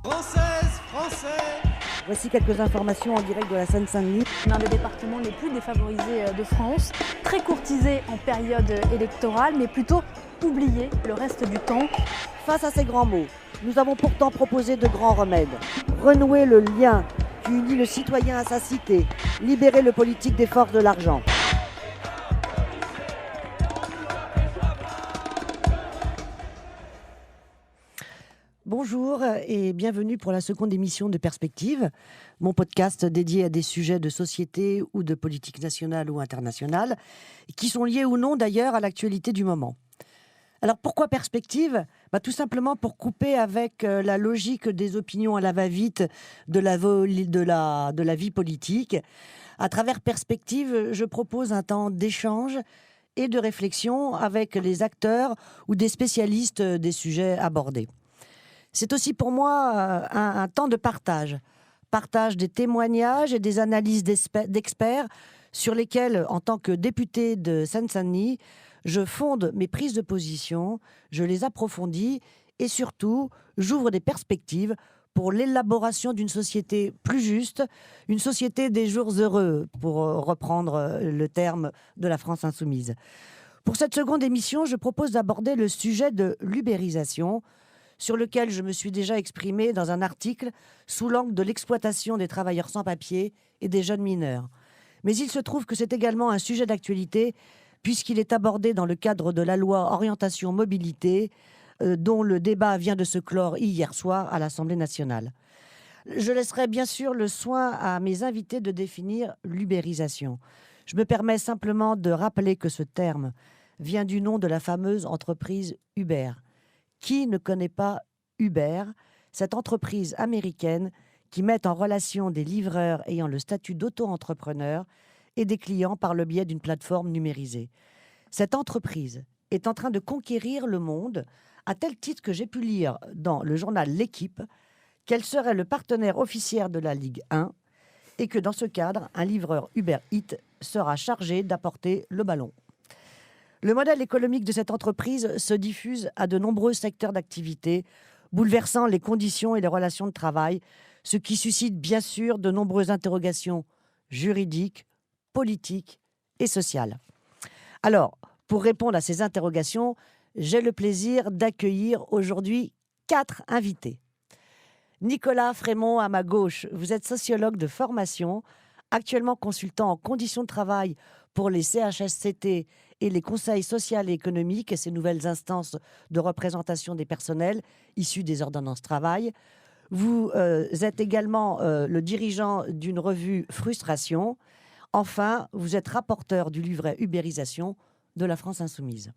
Française, Français. Voici quelques informations en direct de la Seine-Saint-Denis. L'un des départements les plus défavorisés de France, très courtisé en période électorale, mais plutôt oublié le reste du temps. Face à ces grands mots, nous avons pourtant proposé de grands remèdes. Renouer le lien qui unit le citoyen à sa cité, libérer le politique des forces de l'argent. Bonjour et bienvenue pour la seconde émission de Perspective, mon podcast dédié à des sujets de société ou de politique nationale ou internationale, qui sont liés ou non d'ailleurs à l'actualité du moment. Alors pourquoi Perspective ? Tout simplement pour couper avec la logique des opinions à la va-vite de la vie politique. À travers Perspective, je propose un temps d'échange et de réflexion avec les acteurs ou des spécialistes des sujets abordés. C'est aussi pour moi un temps de partage des témoignages et des analyses d'experts sur lesquels, en tant que député de Seine-Saint-Denis, je fonde mes prises de position, je les approfondis et surtout, j'ouvre des perspectives pour l'élaboration d'une société plus juste, une société des jours heureux, pour reprendre le terme de la France insoumise. Pour cette seconde émission, je propose d'aborder le sujet de l'ubérisation, sur lequel je me suis déjà exprimé dans un article sous l'angle de l'exploitation des travailleurs sans papier et des jeunes mineurs. Mais il se trouve que c'est également un sujet d'actualité puisqu'il est abordé dans le cadre de la loi Orientation Mobilité, dont le débat vient de se clore hier soir à l'Assemblée nationale. Je laisserai bien sûr le soin à mes invités de définir l'ubérisation. Je me permets simplement de rappeler que ce terme vient du nom de la fameuse entreprise Uber. Qui ne connaît pas Uber, cette entreprise américaine qui met en relation des livreurs ayant le statut d'auto-entrepreneur et des clients par le biais d'une plateforme numérisée. Cette entreprise est en train de conquérir le monde, à tel titre que j'ai pu lire dans le journal L'Équipe qu'elle serait le partenaire officiel de la Ligue 1 et que dans ce cadre, un livreur Uber Eats sera chargé d'apporter le ballon. Le modèle économique de cette entreprise se diffuse à de nombreux secteurs d'activité, bouleversant les conditions et les relations de travail, ce qui suscite bien sûr de nombreuses interrogations juridiques, politiques et sociales. Alors, pour répondre à ces interrogations, j'ai le plaisir d'accueillir aujourd'hui 4 invités. Nicolas Frémont à ma gauche, vous êtes sociologue de formation, actuellement consultant en conditions de travail pour les CHSCT et les conseils sociaux et économiques et ces nouvelles instances de représentation des personnels issus des ordonnances travail. Vous êtes également le dirigeant d'une revue Frustration. Enfin, vous êtes rapporteur du livret Ubérisation de la France insoumise.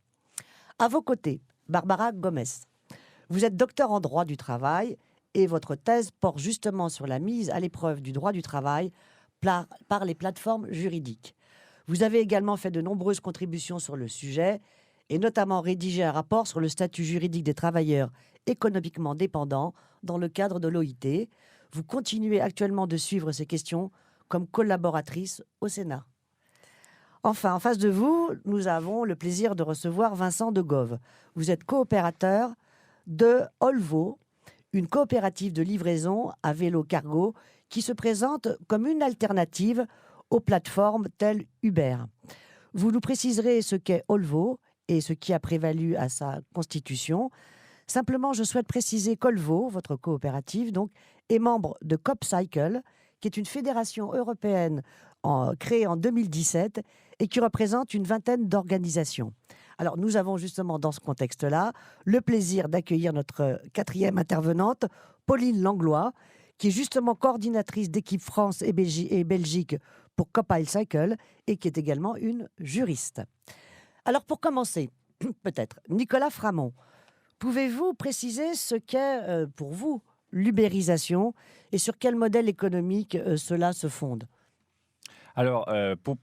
À vos côtés, Barbara Gomez. Vous êtes docteur en droit du travail et votre thèse porte justement sur la mise à l'épreuve du droit du travail par les plateformes juridiques. Vous avez également fait de nombreuses contributions sur le sujet et notamment rédigé un rapport sur le statut juridique des travailleurs économiquement dépendants dans le cadre de l'OIT. Vous continuez actuellement de suivre ces questions comme collaboratrice au Sénat. Enfin, en face de vous, nous avons le plaisir de recevoir Vincent de Gauve. Vous êtes coopérateur de Olvo, une coopérative de livraison à vélo cargo qui se présente comme une alternative aux plateformes telles Uber. Vous nous préciserez ce qu'est Olvo et ce qui a prévalu à sa constitution. Simplement, je souhaite préciser qu'Olvo, votre coopérative, donc, est membre de COPcycle, qui est une fédération européenne créée en 2017 et qui représente une vingtaine d'organisations. Alors, nous avons justement dans ce contexte-là le plaisir d'accueillir notre 4e intervenante, Pauline Langlois, qui est justement coordinatrice d'équipe France et Belgique pour COPcycle et qui est également une juriste. Alors, pour commencer, peut-être, Nicolas Frémont, pouvez-vous préciser ce qu'est pour vous l'ubérisation et sur quel modèle économique cela se fonde ? Alors,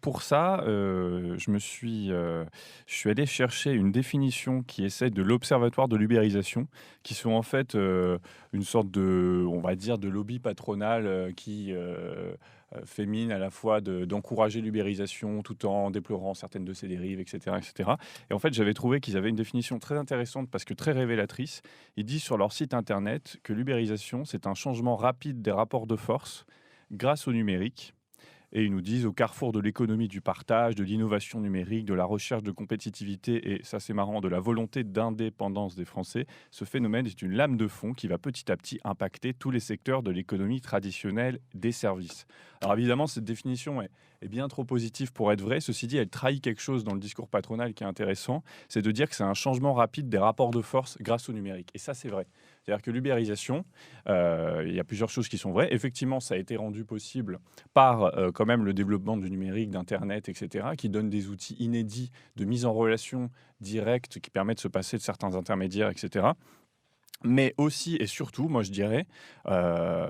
pour ça, je suis allé chercher une définition qui essaie de l'Observatoire de l'ubérisation, qui sont en fait une sorte de, on va dire, de lobby patronal qui fait mine à la fois d'encourager l'ubérisation tout en déplorant certaines de ses dérives, etc., etc. Et en fait, j'avais trouvé qu'ils avaient une définition très intéressante parce que très révélatrice. Ils disent sur leur site internet que l'ubérisation, c'est un changement rapide des rapports de force grâce au numérique. Et ils nous disent au carrefour de l'économie du partage, de l'innovation numérique, de la recherche de compétitivité et, ça c'est marrant, de la volonté d'indépendance des Français, ce phénomène est une lame de fond qui va petit à petit impacter tous les secteurs de l'économie traditionnelle des services. Alors évidemment, cette définition est bien trop positive pour être vraie. Ceci dit, elle trahit quelque chose dans le discours patronal qui est intéressant, c'est de dire que c'est un changement rapide des rapports de force grâce au numérique. Et ça, c'est vrai. C'est-à-dire que l'ubérisation, il y a plusieurs choses qui sont vraies. Effectivement, ça a été rendu possible par quand même le développement du numérique, d'Internet, etc., qui donne des outils inédits de mise en relation directe qui permettent de se passer de certains intermédiaires, etc. Mais aussi et surtout, moi je dirais,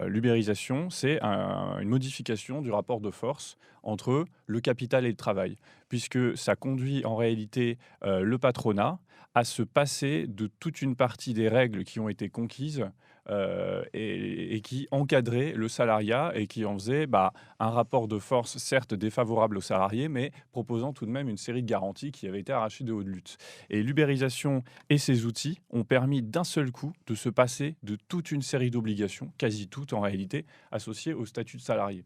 l'ubérisation, c'est une modification du rapport de force entre le capital et le travail, puisque ça conduit en réalité le patronat à se passer de toute une partie des règles qui ont été conquises et qui encadraient le salariat et qui en faisaient un rapport de force certes défavorable aux salariés, mais proposant tout de même une série de garanties qui avaient été arrachées de haute lutte. Et l'ubérisation et ses outils ont permis d'un seul coup de se passer de toute une série d'obligations, quasi toutes en réalité, associées au statut de salarié.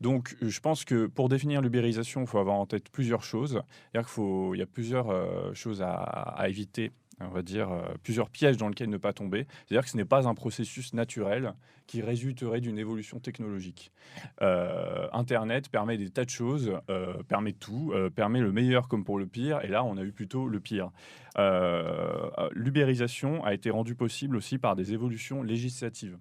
Donc, je pense que pour définir l'ubérisation, il faut avoir en tête plusieurs choses. C'est-à-dire il y a plusieurs choses à éviter, on va dire, plusieurs pièges dans lesquels ne pas tomber. C'est-à-dire que ce n'est pas un processus naturel qui résulterait d'une évolution technologique. Internet permet des tas de choses, permet tout, permet le meilleur comme pour le pire, et là, on a eu plutôt le pire. L'ubérisation a été rendue possible aussi par des évolutions législatives.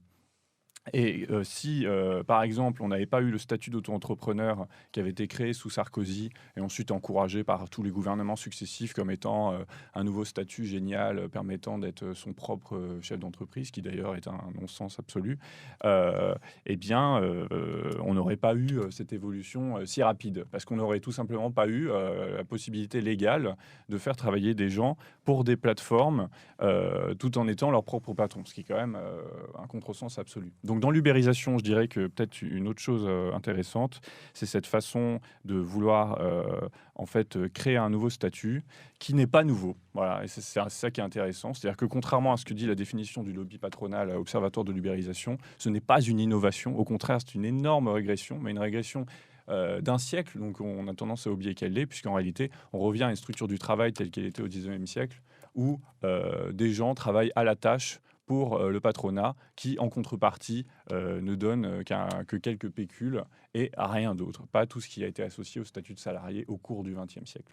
Et si, par exemple, on n'avait pas eu le statut d'auto-entrepreneur qui avait été créé sous Sarkozy et ensuite encouragé par tous les gouvernements successifs comme étant un nouveau statut génial permettant d'être son propre chef d'entreprise, qui d'ailleurs est un non-sens absolu, eh bien, on n'aurait pas eu cette évolution si rapide, parce qu'on n'aurait tout simplement pas eu la possibilité légale de faire travailler des gens pour des plateformes tout en étant leur propre patron, ce qui est quand même un contresens absolu. Donc dans l'ubérisation, je dirais que peut-être une autre chose intéressante, c'est cette façon de vouloir en fait créer un nouveau statut qui n'est pas nouveau. Voilà, et c'est ça qui est intéressant. C'est-à-dire que contrairement à ce que dit la définition du lobby patronal Observatoire de l'ubérisation, ce n'est pas une innovation. Au contraire, c'est une énorme régression, mais une régression d'un siècle, donc on a tendance à oublier qu'elle l'est, puisqu'en réalité, on revient à une structure du travail telle qu'elle était au XIXe siècle, où des gens travaillent à la tâche pour le patronat, qui en contrepartie ne donne que quelques pécules et rien d'autre, pas tout ce qui a été associé au statut de salarié au cours du XXe siècle.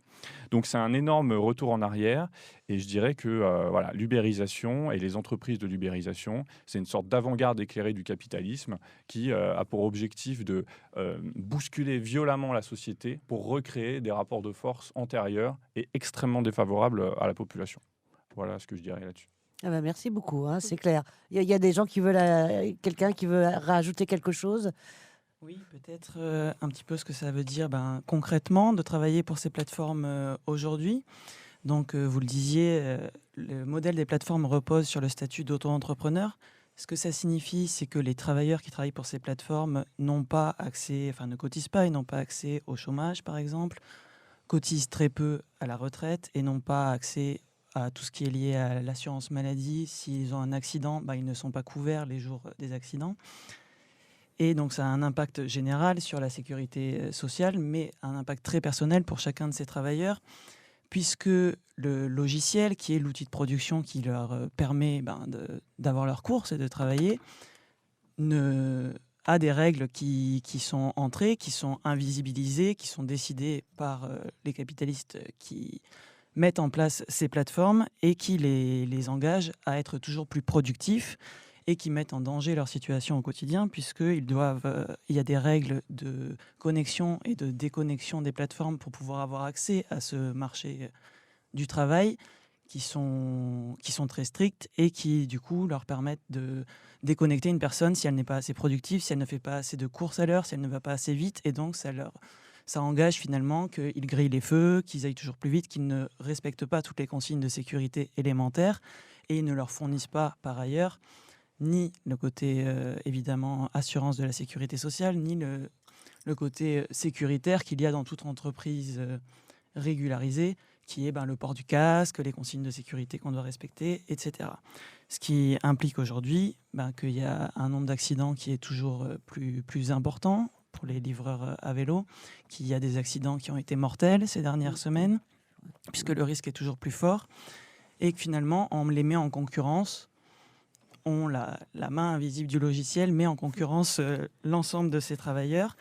Donc c'est un énorme retour en arrière, et je dirais que voilà, l'ubérisation et les entreprises de l'ubérisation, c'est une sorte d'avant-garde éclairée du capitalisme qui a pour objectif de bousculer violemment la société pour recréer des rapports de force antérieurs et extrêmement défavorables à la population. Voilà ce que je dirais là-dessus. Ah bah merci beaucoup, hein, c'est clair. Il y a des gens qui veulent, quelqu'un qui veut rajouter quelque chose. Oui, peut-être un petit peu ce que ça veut dire concrètement de travailler pour ces plateformes aujourd'hui. Donc, vous le disiez, le modèle des plateformes repose sur le statut d'auto-entrepreneur. Ce que ça signifie, c'est que les travailleurs qui travaillent pour ces plateformes n'ont pas accès, ne cotisent pas et n'ont pas accès au chômage, par exemple, cotisent très peu à la retraite et n'ont pas accès à tout ce qui est lié à l'assurance maladie. S'ils ont un accident, ils ne sont pas couverts les jours des accidents. Et donc, ça a un impact général sur la sécurité sociale, mais un impact très personnel pour chacun de ces travailleurs, puisque le logiciel, qui est l'outil de production qui leur permet d'avoir leur course et de travailler, a des règles qui sont entrées, qui sont invisibilisées, qui sont décidées par les capitalistes qui mettent en place ces plateformes et qui les engagent à être toujours plus productifs et qui mettent en danger leur situation au quotidien, puisqu'il y a des règles de connexion et de déconnexion des plateformes pour pouvoir avoir accès à ce marché du travail qui sont très strictes et qui, du coup, leur permettent de déconnecter une personne si elle n'est pas assez productive, si elle ne fait pas assez de courses à l'heure, si elle ne va pas assez vite. Et donc, ça engage finalement qu'ils grillent les feux, qu'ils aillent toujours plus vite, qu'ils ne respectent pas toutes les consignes de sécurité élémentaires et ils ne leur fournissent pas, par ailleurs, ni le côté, évidemment, assurance de la sécurité sociale, ni le côté sécuritaire qu'il y a dans toute entreprise régularisée, qui est le port du casque, les consignes de sécurité qu'on doit respecter, etc. Ce qui implique aujourd'hui qu'il y a un nombre d'accidents qui est toujours plus important pour les livreurs à vélo, qu'il y a des accidents qui ont été mortels ces dernières semaines, puisque le risque est toujours plus fort, et que finalement, on les met en concurrence, la main invisible du logiciel met en concurrence l'ensemble de ces travailleurs,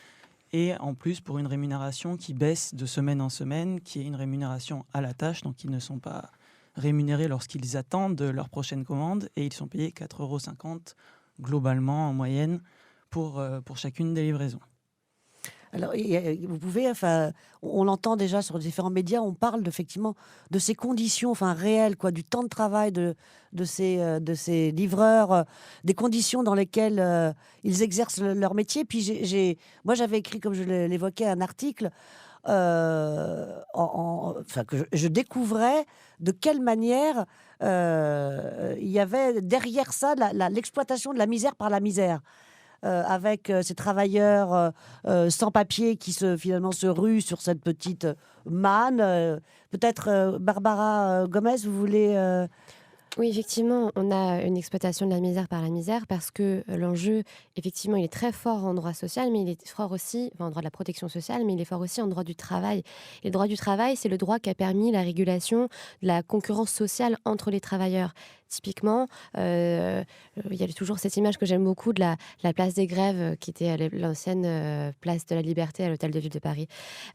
et en plus pour une rémunération qui baisse de semaine en semaine, qui est une rémunération à la tâche, donc ils ne sont pas rémunérés lorsqu'ils attendent leur prochaine commande, et ils sont payés 4,50 € globalement en moyenne pour chacune des livraisons. Alors, vous pouvez, on l'entend déjà sur différents médias, on parle effectivement de ces conditions, réelles, du temps de travail de ces livreurs, des conditions dans lesquelles ils exercent leur métier. Puis moi, j'avais écrit, comme je l'évoquais, un article, que je découvrais de quelle manière il y avait derrière ça l'exploitation de la misère par la misère. Avec ces travailleurs sans papier qui finalement se ruent sur cette petite manne. Peut-être Barbara Gomez, vous voulez... Oui, effectivement, on a une exploitation de la misère par la misère parce que l'enjeu, effectivement, il est très fort en droit social, mais il est fort aussi, en droit de la protection sociale, mais il est fort aussi en droit du travail. Et le droit du travail, c'est le droit qui a permis la régulation de la concurrence sociale entre les travailleurs. Typiquement, il y a toujours cette image que j'aime beaucoup de la place des Grèves, qui était l'ancienne place de la Liberté à l'Hôtel de Ville de Paris.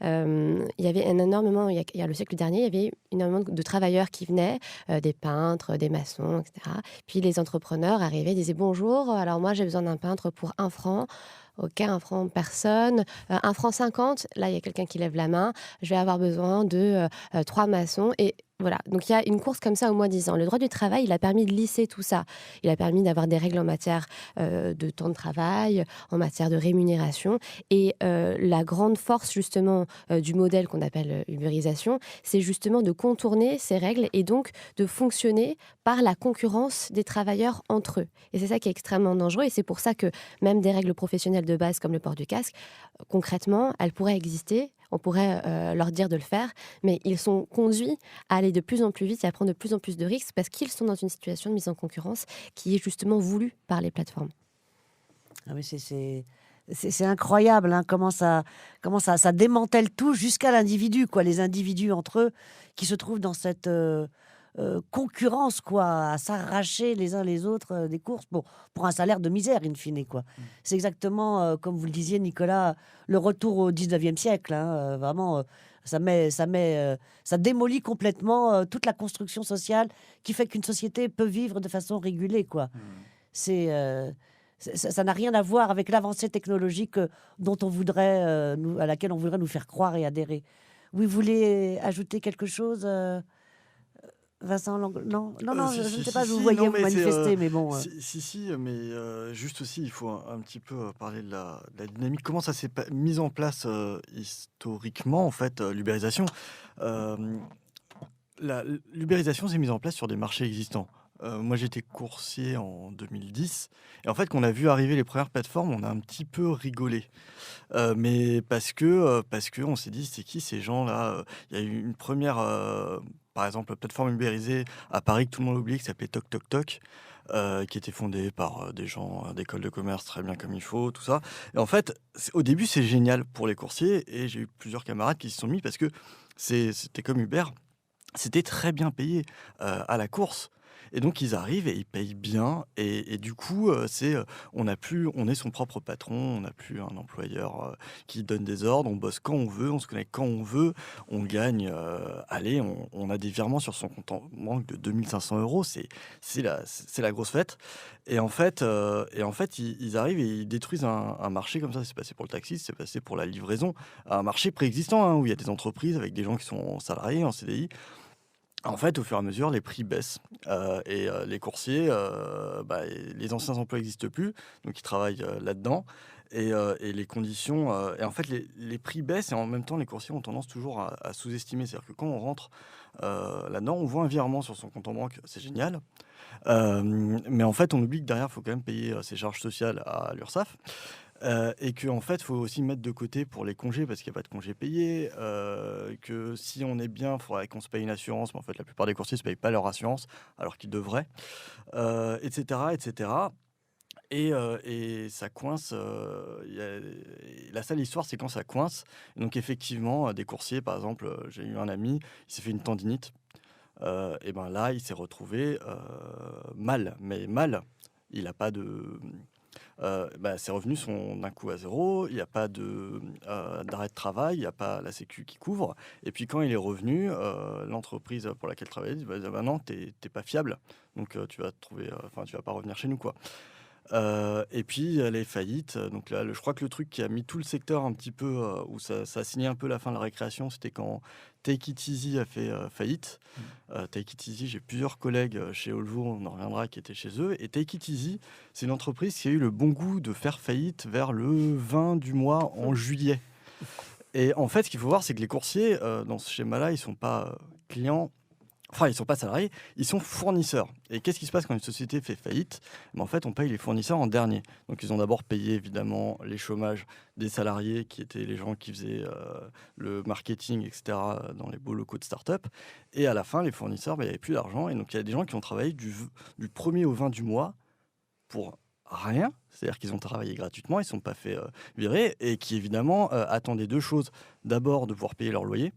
Il y avait énormément, il y a le siècle dernier, il y avait énormément de travailleurs qui venaient, des peintres, des maçons, etc. Puis les entrepreneurs arrivaient et disaient « Bonjour, alors moi j'ai besoin d'un peintre pour 1 franc ». Ok, 1 franc personne, 1 franc 50, là il y a quelqu'un qui lève la main, je vais avoir besoin de 3 maçons et voilà. Donc il y a une course comme ça au moins 10 ans. Le droit du travail, il a permis de lisser tout ça. Il a permis d'avoir des règles en matière de temps de travail, en matière de rémunération. Et la grande force justement du modèle qu'on appelle ubérisation, c'est justement de contourner ces règles et donc de fonctionner par la concurrence des travailleurs entre eux. Et c'est ça qui est extrêmement dangereux et c'est pour ça que même des règles professionnelles de base comme le port du casque, concrètement, elles pourraient exister. On pourrait leur dire de le faire, mais ils sont conduits à aller de plus en plus vite et à prendre de plus en plus de risques parce qu'ils sont dans une situation de mise en concurrence qui est justement voulue par les plateformes. Ah oui, c'est incroyable comment ça démantèle tout jusqu'à l'individu, les individus entre eux qui se trouvent dans cette concurrence, à s'arracher les uns les autres des courses pour un salaire de misère, in fine, C'est exactement, comme vous le disiez, Nicolas, le retour au 19e siècle. Vraiment, ça démolit complètement toute la construction sociale qui fait qu'une société peut vivre de façon régulée, Ça n'a rien à voir avec l'avancée technologique dont on voudrait, à laquelle on voudrait nous faire croire et adhérer. Oui, vous voulez ajouter quelque chose Vincent Non, je ne sais pas, je vous voyais vous manifester, mais bon... mais juste aussi, il faut un petit peu parler de la dynamique. Comment ça s'est mis en place historiquement, en fait, l'ubérisation L'ubérisation s'est mise en place sur des marchés existants. Moi, j'étais coursier en 2010. Et en fait, quand on a vu arriver les premières plateformes, on a un petit peu rigolé. Mais parce que on s'est dit, c'est qui ces gens-là Il y a eu une première... par exemple, plateforme ubérisée à Paris que tout le monde oublie, qui s'appelait Toc Toc Toc, qui était fondée par des gens d'école de commerce très bien comme il faut, tout ça. Et en fait, au début, c'est génial pour les coursiers. Et j'ai eu plusieurs camarades qui s'y sont mis parce que c'était comme Uber. C'était très bien payé à la course. Et donc, ils arrivent et ils payent bien. Et du coup, on est son propre patron. On n'a plus un employeur qui donne des ordres. On bosse quand on veut. On se connecte quand on veut. On gagne. On a des virements sur son compte en banque de 2500 €. C'est la grosse fête. Et en fait, ils arrivent et ils détruisent un marché comme ça. C'est passé pour le taxi, c'est passé pour la livraison. Un marché préexistant où il y a des entreprises avec des gens qui sont salariés en CDI. En fait, au fur et à mesure, les prix baissent et les coursiers, les anciens emplois n'existent plus, donc ils travaillent là-dedans. Et les conditions, et en fait, les prix baissent et en même temps, les coursiers ont tendance toujours à sous-estimer. C'est-à-dire que quand on rentre là-dedans, on voit un virement sur son compte en banque, c'est génial. Mais en fait, on oublie que derrière, il faut quand même payer ses charges sociales à l'URSSAF. Et qu'en fait, il faut aussi mettre de côté pour les congés, parce qu'il n'y a pas de congés payés, que si on est bien, il faudrait qu'on se paye une assurance, mais en fait, la plupart des coursiers ne se payent pas leur assurance, alors qu'ils devraient, etc., etc. Et ça coince. La seule histoire, c'est quand ça coince. Et donc, effectivement, des coursiers, par exemple, j'ai eu un ami, il s'est fait une tendinite. Et ben là, il s'est retrouvé mal, mais mal. Il n'a pas de... ses revenus sont d'un coup à zéro, il n'y a pas d'arrêt de travail, il n'y a pas la sécu qui couvre. Et puis quand il est revenu, l'entreprise pour laquelle il travaillait dit non, t'es pas fiable, donc tu vas pas revenir chez nous, quoi. Et puis elle est faillite. Donc là, je crois que le truc qui a mis tout le secteur un petit peu où ça a signé un peu la fin de la récréation, c'était quand Take It Easy a fait faillite. Take It Easy, j'ai plusieurs collègues chez Olvo, on en reviendra, qui étaient chez eux. Et Take It Easy, c'est une entreprise qui a eu le bon goût de faire faillite vers le 20 du mois en juillet. Et en fait, ce qu'il faut voir, c'est que les coursiers, dans ce schéma-là, ils ne sont pas clients. Enfin, ils ne sont pas salariés, ils sont fournisseurs. Et qu'est-ce qui se passe quand une société fait faillite ? En fait, on paye les fournisseurs en dernier. Donc, ils ont d'abord payé, évidemment, les chômages des salariés, qui étaient les gens qui faisaient le marketing, etc., dans les beaux locaux de start-up. Et à la fin, les fournisseurs, il n'y avait plus d'argent. Et donc, il y a des gens qui ont travaillé du 1er au 20 du mois pour rien. C'est-à-dire qu'ils ont travaillé gratuitement, ils ne sont pas fait virer. Et qui, évidemment, attendaient deux choses. D'abord, de pouvoir payer leur loyer.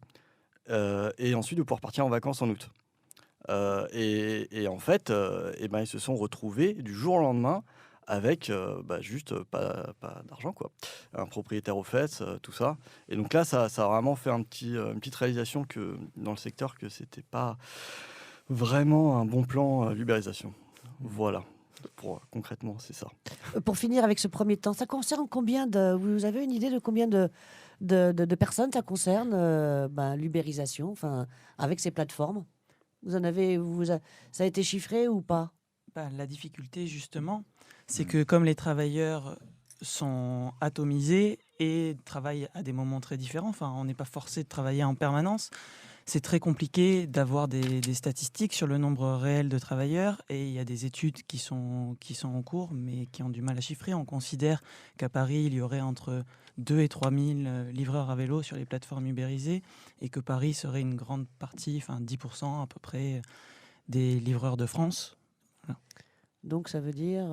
Et ensuite, de pouvoir partir en vacances en août. Et en fait, ils se sont retrouvés du jour au lendemain avec juste pas d'argent, quoi. Un propriétaire aux fesses, tout ça. Et donc là, ça a vraiment fait une petite réalisation que, dans le secteur, que c'était pas vraiment un bon plan l'ubérisation. Voilà. Concrètement, c'est ça. Pour finir avec ce premier temps, ça concerne combien vous avez une idée de combien de personnes ça concerne l'ubérisation, avec ces plateformes? Ça a été chiffré ou pas? La difficulté, justement, c'est que comme les travailleurs sont atomisés et travaillent à des moments très différents, on n'est pas forcé de travailler en permanence, c'est très compliqué d'avoir des statistiques sur le nombre réel de travailleurs, et il y a des études qui sont en cours, mais qui ont du mal à chiffrer. On considère qu'à Paris, il y aurait entre 2 et 3 000 livreurs à vélo sur les plateformes ubérisées, et que Paris serait une grande partie, 10% à peu près, des livreurs de France. Voilà. Donc ça veut dire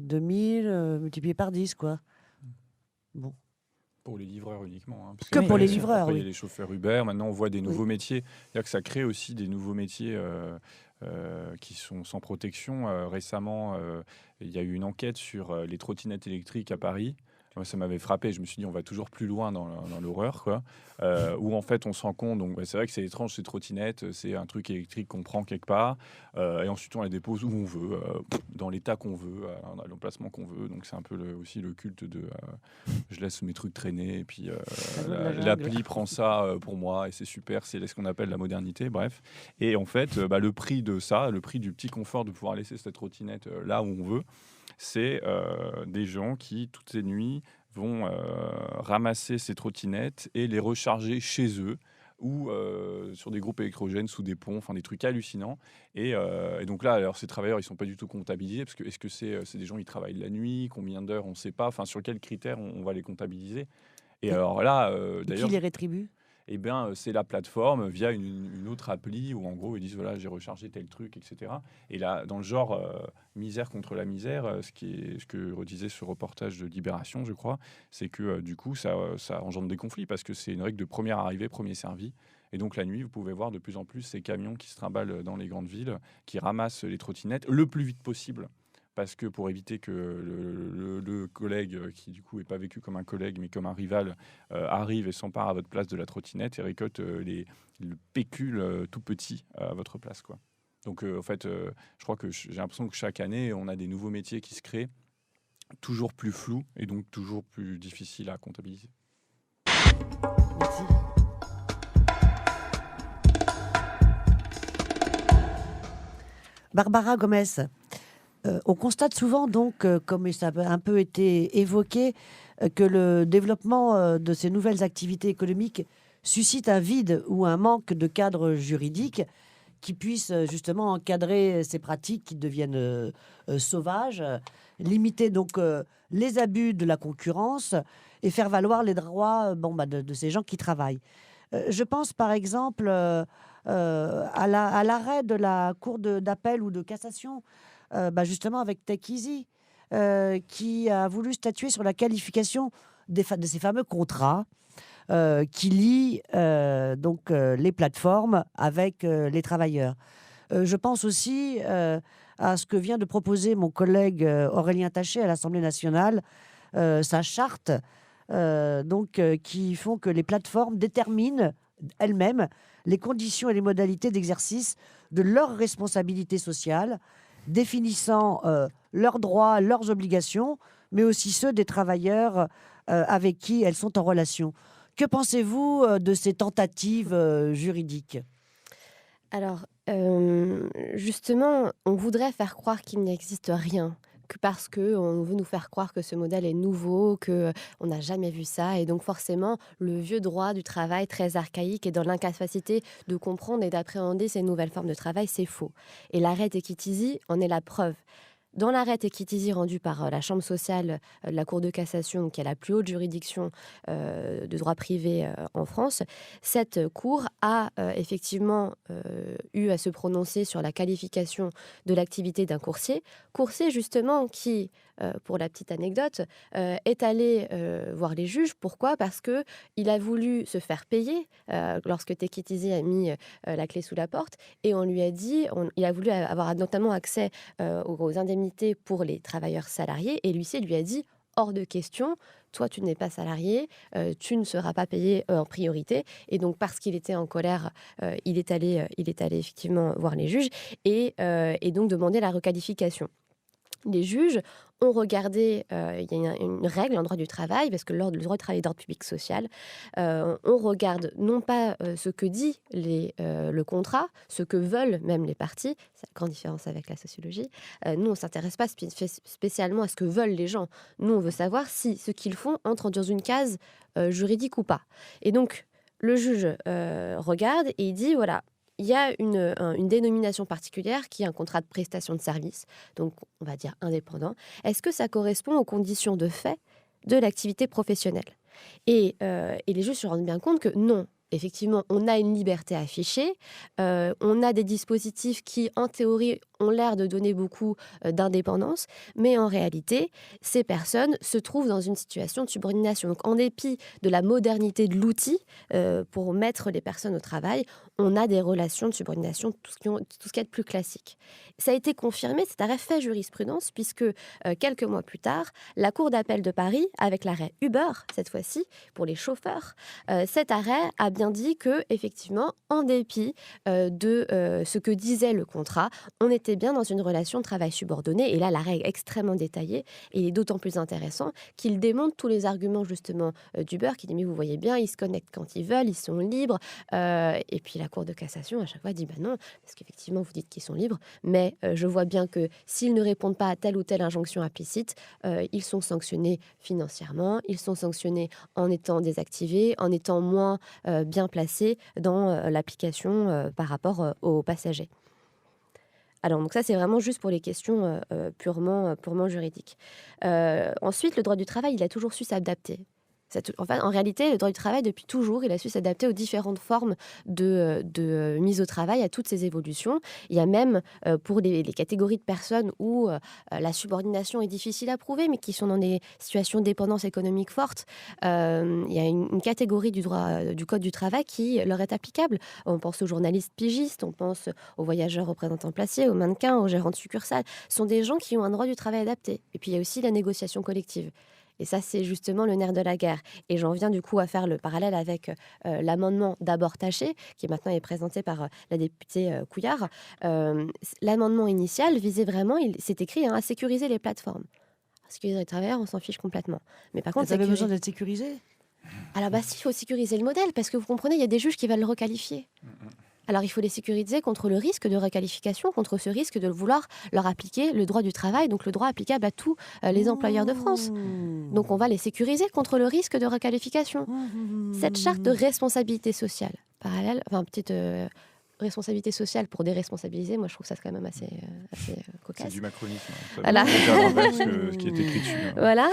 2000 multiplié par 10, quoi. Bon. Pour les livreurs uniquement. Que pour les livreurs, après, oui. Il y a les chauffeurs Uber. Maintenant, on voit des nouveaux métiers. C'est-à-dire que ça crée aussi des nouveaux métiers qui sont sans protection. Récemment, il y a eu une enquête sur les trottinettes électriques à Paris. Moi, ça m'avait frappé. Je me suis dit, on va toujours plus loin dans l'horreur, quoi. Où en fait, on se rend compte. Donc, c'est vrai que c'est étrange, ces trottinettes. C'est un truc électrique qu'on prend quelque part. Et ensuite, on la dépose où on veut, dans l'état qu'on veut, à l'emplacement qu'on veut. Donc, c'est un peu aussi le culte de je laisse mes trucs traîner. Et puis, l'appli prend ça pour moi. Et c'est super. C'est ce qu'on appelle la modernité. Bref. Et en fait, le prix de ça, le prix du petit confort de pouvoir laisser cette trottinette là où on veut, c'est des gens qui, toutes les nuits, vont ramasser ces trottinettes et les recharger chez eux ou sur des groupes électrogènes sous des ponts, des trucs hallucinants. Et donc là, alors, ces travailleurs, ils ne sont pas du tout comptabilisés, parce que est-ce que c'est des gens qui travaillent la nuit, combien d'heures, on ne sait pas, sur quels critères on va les comptabiliser. Et alors là, d'ailleurs... Qui les rétribue ? Eh bien, c'est la plateforme via une autre appli où, en gros, ils disent, voilà, j'ai rechargé tel truc, etc. Et là, dans le genre misère contre la misère, ce que redisait ce reportage de Libération, je crois, c'est que, du coup, ça engendre des conflits, parce que c'est une règle de première arrivée, premier servi. Et donc, la nuit, vous pouvez voir de plus en plus ces camions qui se trimballent dans les grandes villes, qui ramassent les trottinettes le plus vite possible. Parce que pour éviter que le collègue, qui du coup n'est pas vécu comme un collègue mais comme un rival, arrive et s'empare à votre place de la trottinette et récolte le pécule tout petit à votre place, quoi. Donc en fait, je crois que j'ai l'impression que chaque année, on a des nouveaux métiers qui se créent, toujours plus flous et donc toujours plus difficiles à comptabiliser. Merci. Barbara Gomez, on constate souvent donc, comme ça a un peu été évoqué, que le développement de ces nouvelles activités économiques suscite un vide ou un manque de cadre juridique qui puisse justement encadrer ces pratiques qui deviennent sauvages, limiter donc les abus de la concurrence et faire valoir les droits de ces gens qui travaillent. Je pense par exemple à l'arrêt de la Cour d'appel ou de cassation, justement avec Take Easy, qui a voulu statuer sur la qualification de ces fameux contrats qui lient les plateformes avec les travailleurs. Je pense aussi à ce que vient de proposer mon collègue Aurélien Taché à l'Assemblée nationale, sa charte, qui font que les plateformes déterminent elles-mêmes les conditions et les modalités d'exercice de leurs responsabilités sociales, définissant leurs droits, leurs obligations, mais aussi ceux des travailleurs avec qui elles sont en relation. Que pensez-vous de ces tentatives juridiques ? Alors, justement, on voudrait faire croire qu'il n'existe rien, que parce qu'on veut nous faire croire que ce modèle est nouveau, qu'on n'a jamais vu ça. Et donc forcément, le vieux droit du travail très archaïque est dans l'incapacité de comprendre et d'appréhender ces nouvelles formes de travail, c'est faux. Et l'arrêt Take It Easy en est la preuve. Dans l'arrêt Take It Easy rendu par la Chambre sociale de la Cour de cassation, qui est la plus haute juridiction de droit privé en France, cette Cour a effectivement eu à se prononcer sur la qualification de l'activité d'un coursier. Coursier, justement, qui, pour la petite anecdote, est allé voir les juges. Pourquoi ? Parce qu'il a voulu se faire payer lorsque Take It Easy a mis la clé sous la porte, et on lui a dit, il a voulu avoir notamment accès aux indemnités pour les travailleurs salariés, et l'huissier lui a dit hors de question, toi tu n'es pas salarié, tu ne seras pas payé en priorité. Et donc parce qu'il était en colère, il est allé effectivement voir les juges et donc demander la requalification. Les juges ont regardé, il y a une règle en droit du travail, parce que le droit du travail est d'ordre public social, on regarde non pas ce que dit le contrat, ce que veulent même les parties, c'est la grande différence avec la sociologie. Nous, on ne s'intéresse pas spécialement à ce que veulent les gens. Nous, on veut savoir si ce qu'ils font entre dans une case juridique ou pas. Et donc, le juge regarde et il dit, voilà, il y a une dénomination particulière qui est un contrat de prestation de service, donc on va dire indépendant. Est-ce que ça correspond aux conditions de fait de l'activité professionnelle ? Et les juges se rendent bien compte que non. Effectivement, on a une liberté affichée, on a des dispositifs qui, en théorie, ont l'air de donner beaucoup d'indépendance, mais en réalité, ces personnes se trouvent dans une situation de subordination. Donc, en dépit de la modernité de l'outil pour mettre les personnes au travail, on a des relations de subordination, tout ce qui est de plus classique. Ça a été confirmé, cet arrêt fait jurisprudence, puisque quelques mois plus tard, la Cour d'appel de Paris, avec l'arrêt Uber, cette fois-ci, pour les chauffeurs, cet arrêt a bien dit que, effectivement, en dépit de ce que disait le contrat, on était bien dans une relation de travail subordonné. Et là, l'arrêt est extrêmement détaillé et il est d'autant plus intéressant qu'il démontre tous les arguments justement d'Uber, qui dit mais vous voyez bien, ils se connectent quand ils veulent, ils sont libres. Et puis la Cour de cassation à chaque fois dit non, parce qu'effectivement vous dites qu'ils sont libres, mais je vois bien que s'ils ne répondent pas à telle ou telle injonction implicite, ils sont sanctionnés financièrement, ils sont sanctionnés en étant désactivés, en étant moins bien placés dans l'application par rapport aux passagers. Alors, donc ça, c'est vraiment juste pour les questions purement juridiques. Ensuite, le droit du travail, il a toujours su s'adapter. En réalité, le droit du travail, depuis toujours, il a su s'adapter aux différentes formes de mise au travail, à toutes ces évolutions. Il y a même, pour les catégories de personnes où la subordination est difficile à prouver, mais qui sont dans des situations de dépendance économique forte, il y a une catégorie du droit du Code du travail qui leur est applicable. On pense aux journalistes pigistes, on pense aux voyageurs représentants placés, aux mannequins, aux gérants de succursales. Ce sont des gens qui ont un droit du travail adapté. Et puis, il y a aussi la négociation collective. Et ça, c'est justement le nerf de la guerre. Et j'en viens du coup à faire le parallèle avec l'amendement d'abord Taché, qui maintenant est présenté par la députée Couillard. L'amendement initial visait vraiment, c'est écrit, à sécuriser les plateformes. Sécuriser les travailleurs, on s'en fiche complètement. Mais par contre, ça avait besoin d'être sécurisé ? Alors, si, il faut sécuriser le modèle, parce que vous comprenez, il y a des juges qui veulent le requalifier. Alors il faut les sécuriser contre le risque de requalification, contre ce risque de vouloir leur appliquer le droit du travail, donc le droit applicable à tous les employeurs de France. Donc on va les sécuriser contre le risque de requalification. Cette charte de responsabilité sociale, parallèle, enfin petite responsabilité sociale pour déresponsabiliser, moi je trouve ça quand même assez cocasse. C'est du macronisme. Ça Voilà. veut dire l'inverse que ce qui est écrit dessus. Voilà,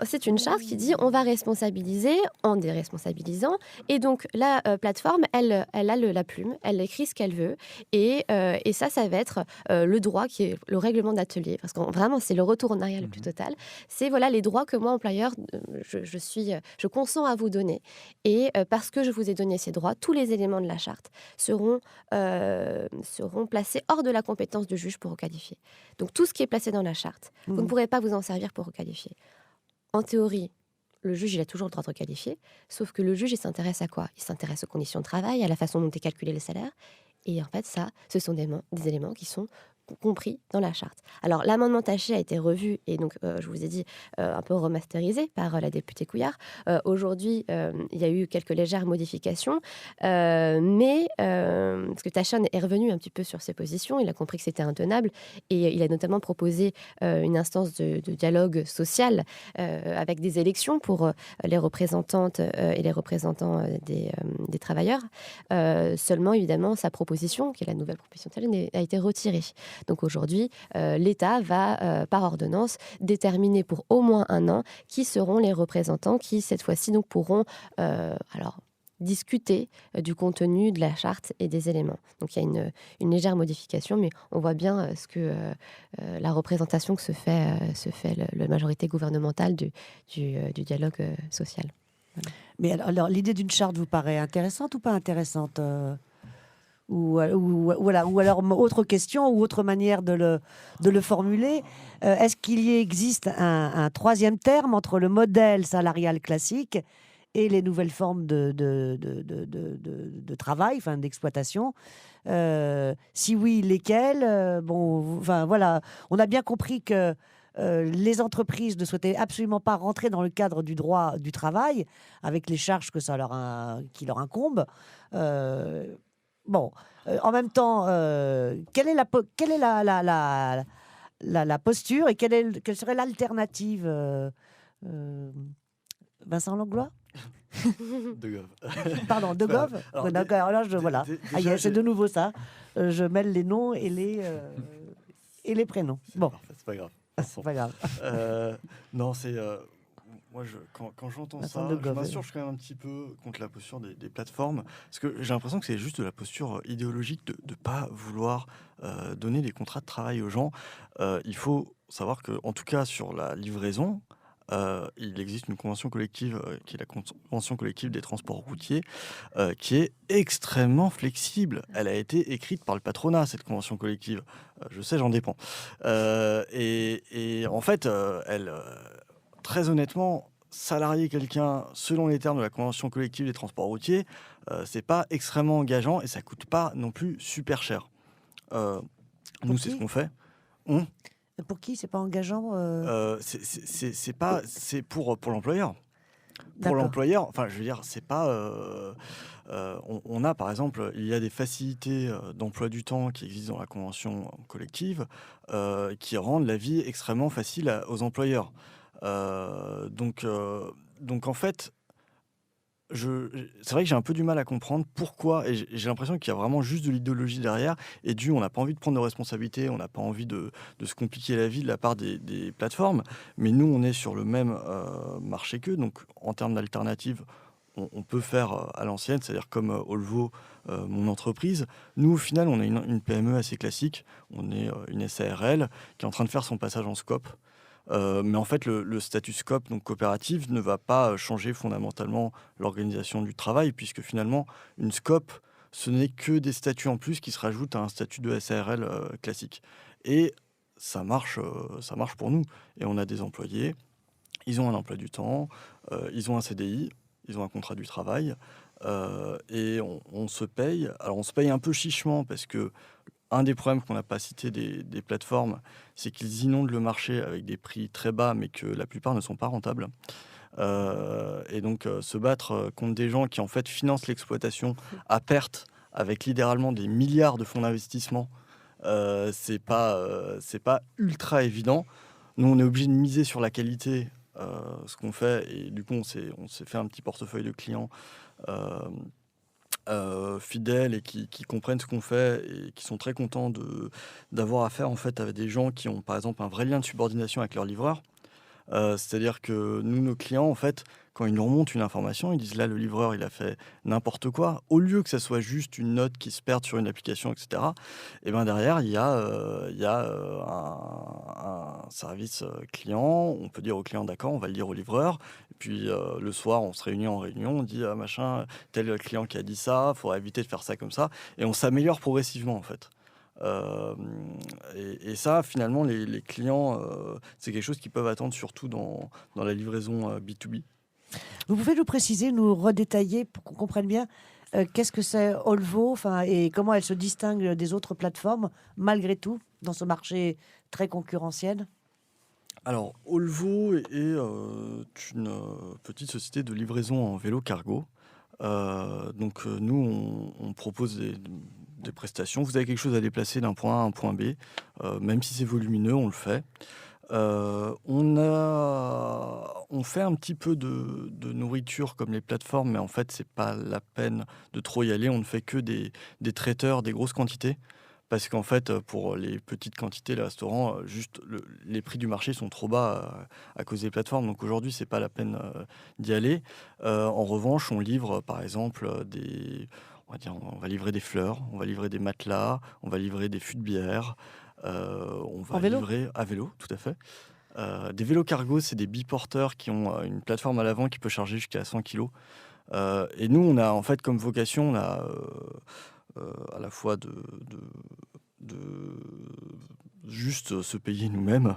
c'est une charte qui dit on va responsabiliser en déresponsabilisant. Et donc la plateforme, elle a la plume, elle écrit ce qu'elle veut. Et ça va être le droit qui est le règlement d'atelier. Parce que vraiment, c'est le retour en arrière le plus total. C'est voilà les droits que moi, employeur, je consens à vous donner. Et parce que je vous ai donné ces droits, tous les éléments de la charte seront placés hors de la compétence du juge pour requalifier. Donc tout ce qui est placé dans la charte, vous ne pourrez pas vous en servir pour requalifier. En théorie, le juge, il a toujours le droit de requalifier, sauf que le juge, il s'intéresse à quoi ? Il s'intéresse aux conditions de travail, à la façon dont est calculé le salaire. Et en fait, ça, ce sont des éléments qui sont compris dans la charte. Alors, l'amendement Taché a été revu et donc, je vous ai dit, un peu remasterisé par la députée Couillard. Aujourd'hui, il y a eu quelques légères modifications, mais parce que Taché est revenu un petit peu sur ses positions, il a compris que c'était intenable et il a notamment proposé une instance de dialogue social avec des élections pour les représentantes et les représentants des travailleurs. Seulement, évidemment, sa proposition, qui est la nouvelle proposition de loi, a été retirée. Donc aujourd'hui, l'État va, par ordonnance, déterminer pour au moins 1 an qui seront les représentants qui, cette fois-ci, donc, pourront discuter du contenu de la charte et des éléments. Donc il y a une légère modification, mais on voit bien la représentation que se fait la majorité gouvernementale du dialogue social. Voilà. Mais alors, l'idée d'une charte vous paraît intéressante ou pas intéressante ou alors, autre question ou autre manière de le formuler, est-ce qu'il existe un troisième terme entre le modèle salarial classique et les nouvelles formes de travail, enfin d'exploitation? Si oui, lesquelles? Voilà, on a bien compris que les entreprises ne souhaitaient absolument pas rentrer dans le cadre du droit du travail avec les charges que qui leur incombent. En même temps, quelle est la posture et quelle serait l'alternative, Vincent Langlois? De Gaulle. Pardon, De Gaulle. Alors, Là, voilà. C'est de nouveau ça. Je mêle les noms et les prénoms. Bon, c'est pas grave. c'est pas grave. Non, c'est... moi, quand j'entends ça, je m'insurge quand même un petit peu contre la posture des plateformes, parce que j'ai l'impression que c'est juste de la posture idéologique de ne pas vouloir donner des contrats de travail aux gens. Il faut savoir qu'en tout cas, sur la livraison, il existe une convention collective qui est la convention collective des transports routiers, qui est extrêmement flexible. Elle a été écrite par le patronat, cette convention collective. Je sais, j'en dépends. Et en fait, très honnêtement, salarier quelqu'un selon les termes de la convention collective des transports routiers, c'est pas extrêmement engageant et ça coûte pas non plus super cher. Nous, c'est ce qu'on fait. Pour qui c'est pas engageant? C'est pour l'employeur. Pour D'accord. l'employeur, enfin, je veux dire, c'est pas. On a, par exemple, il y a des facilités d'emploi du temps qui existent dans la convention collective qui rendent la vie extrêmement facile aux employeurs. Donc en fait, c'est vrai que j'ai un peu du mal à comprendre pourquoi, et j'ai l'impression qu'il y a vraiment juste de l'idéologie derrière, et on n'a pas envie de prendre de responsabilités, on n'a pas envie de se compliquer la vie de la part des plateformes, mais nous, on est sur le même marché qu'eux, donc en termes d'alternatives, on peut faire à l'ancienne, c'est-à-dire comme Olvo, mon entreprise. Nous, au final, on est une PME assez classique, on est une SARL qui est en train de faire son passage en SCOP. Mais en fait, le statut SCOP, donc coopérative, ne va pas changer fondamentalement l'organisation du travail, puisque finalement, une SCOP, ce n'est que des statuts en plus qui se rajoutent à un statut de SARL classique. Et ça marche pour nous. Et on a des employés, ils ont un emploi du temps, ils ont un CDI, ils ont un contrat du travail, et on se paye. Alors, on se paye un peu chichement, parce que un des problèmes qu'on n'a pas cité des plateformes, c'est qu'ils inondent le marché avec des prix très bas, mais que la plupart ne sont pas rentables. Et donc, se battre contre des gens qui, en fait, financent l'exploitation à perte avec littéralement des milliards de fonds d'investissement, c'est pas ultra évident. Nous, on est obligé de miser sur la qualité, ce qu'on fait, et du coup, on s'est fait un petit portefeuille de clients fidèles et qui comprennent ce qu'on fait et qui sont très contents d'avoir affaire en fait avec des gens qui ont par exemple un vrai lien de subordination avec leur livreur. C'est-à-dire que nous, nos clients, en fait, quand ils nous remontent une information, ils disent là, le livreur, il a fait n'importe quoi. Au lieu que ça soit juste une note qui se perde sur une application, etc., et ben derrière, il y a un service client. On peut dire au client, d'accord, on va le dire au livreur. Et puis le soir, on se réunit en réunion, on dit machin, tel client qui a dit ça, il faudra éviter de faire ça comme ça. Et on s'améliore progressivement, en fait. Et ça, finalement, les clients, c'est quelque chose qu'ils peuvent attendre surtout dans la livraison B2B. Vous pouvez nous préciser, nous redétailler pour qu'on comprenne bien qu'est-ce que c'est Olvo, et comment elle se distingue des autres plateformes, malgré tout, dans ce marché très concurrentiel? Alors, Olvo est une petite société de livraison en vélo cargo. Donc, nous, on propose des prestations. Vous avez quelque chose à déplacer d'un point A à un point B, même si c'est volumineux, on le fait. On fait un petit peu de nourriture comme les plateformes, mais en fait, c'est pas la peine de trop y aller. On ne fait que des traiteurs, des grosses quantités. Parce qu'en fait, pour les petites quantités, les restaurants, juste les prix du marché sont trop bas à cause des plateformes. Donc aujourd'hui, c'est pas la peine d'y aller. En revanche, on livre par exemple on va livrer des fleurs, on va livrer des matelas, on va livrer des fûts de bière, on va En vélo? livrer à vélo, tout à fait. Des vélos cargo, c'est des biporteurs qui ont une plateforme à l'avant qui peut charger jusqu'à 100 kg. Et nous, on a en fait comme vocation, on a à la fois de juste se payer nous-mêmes,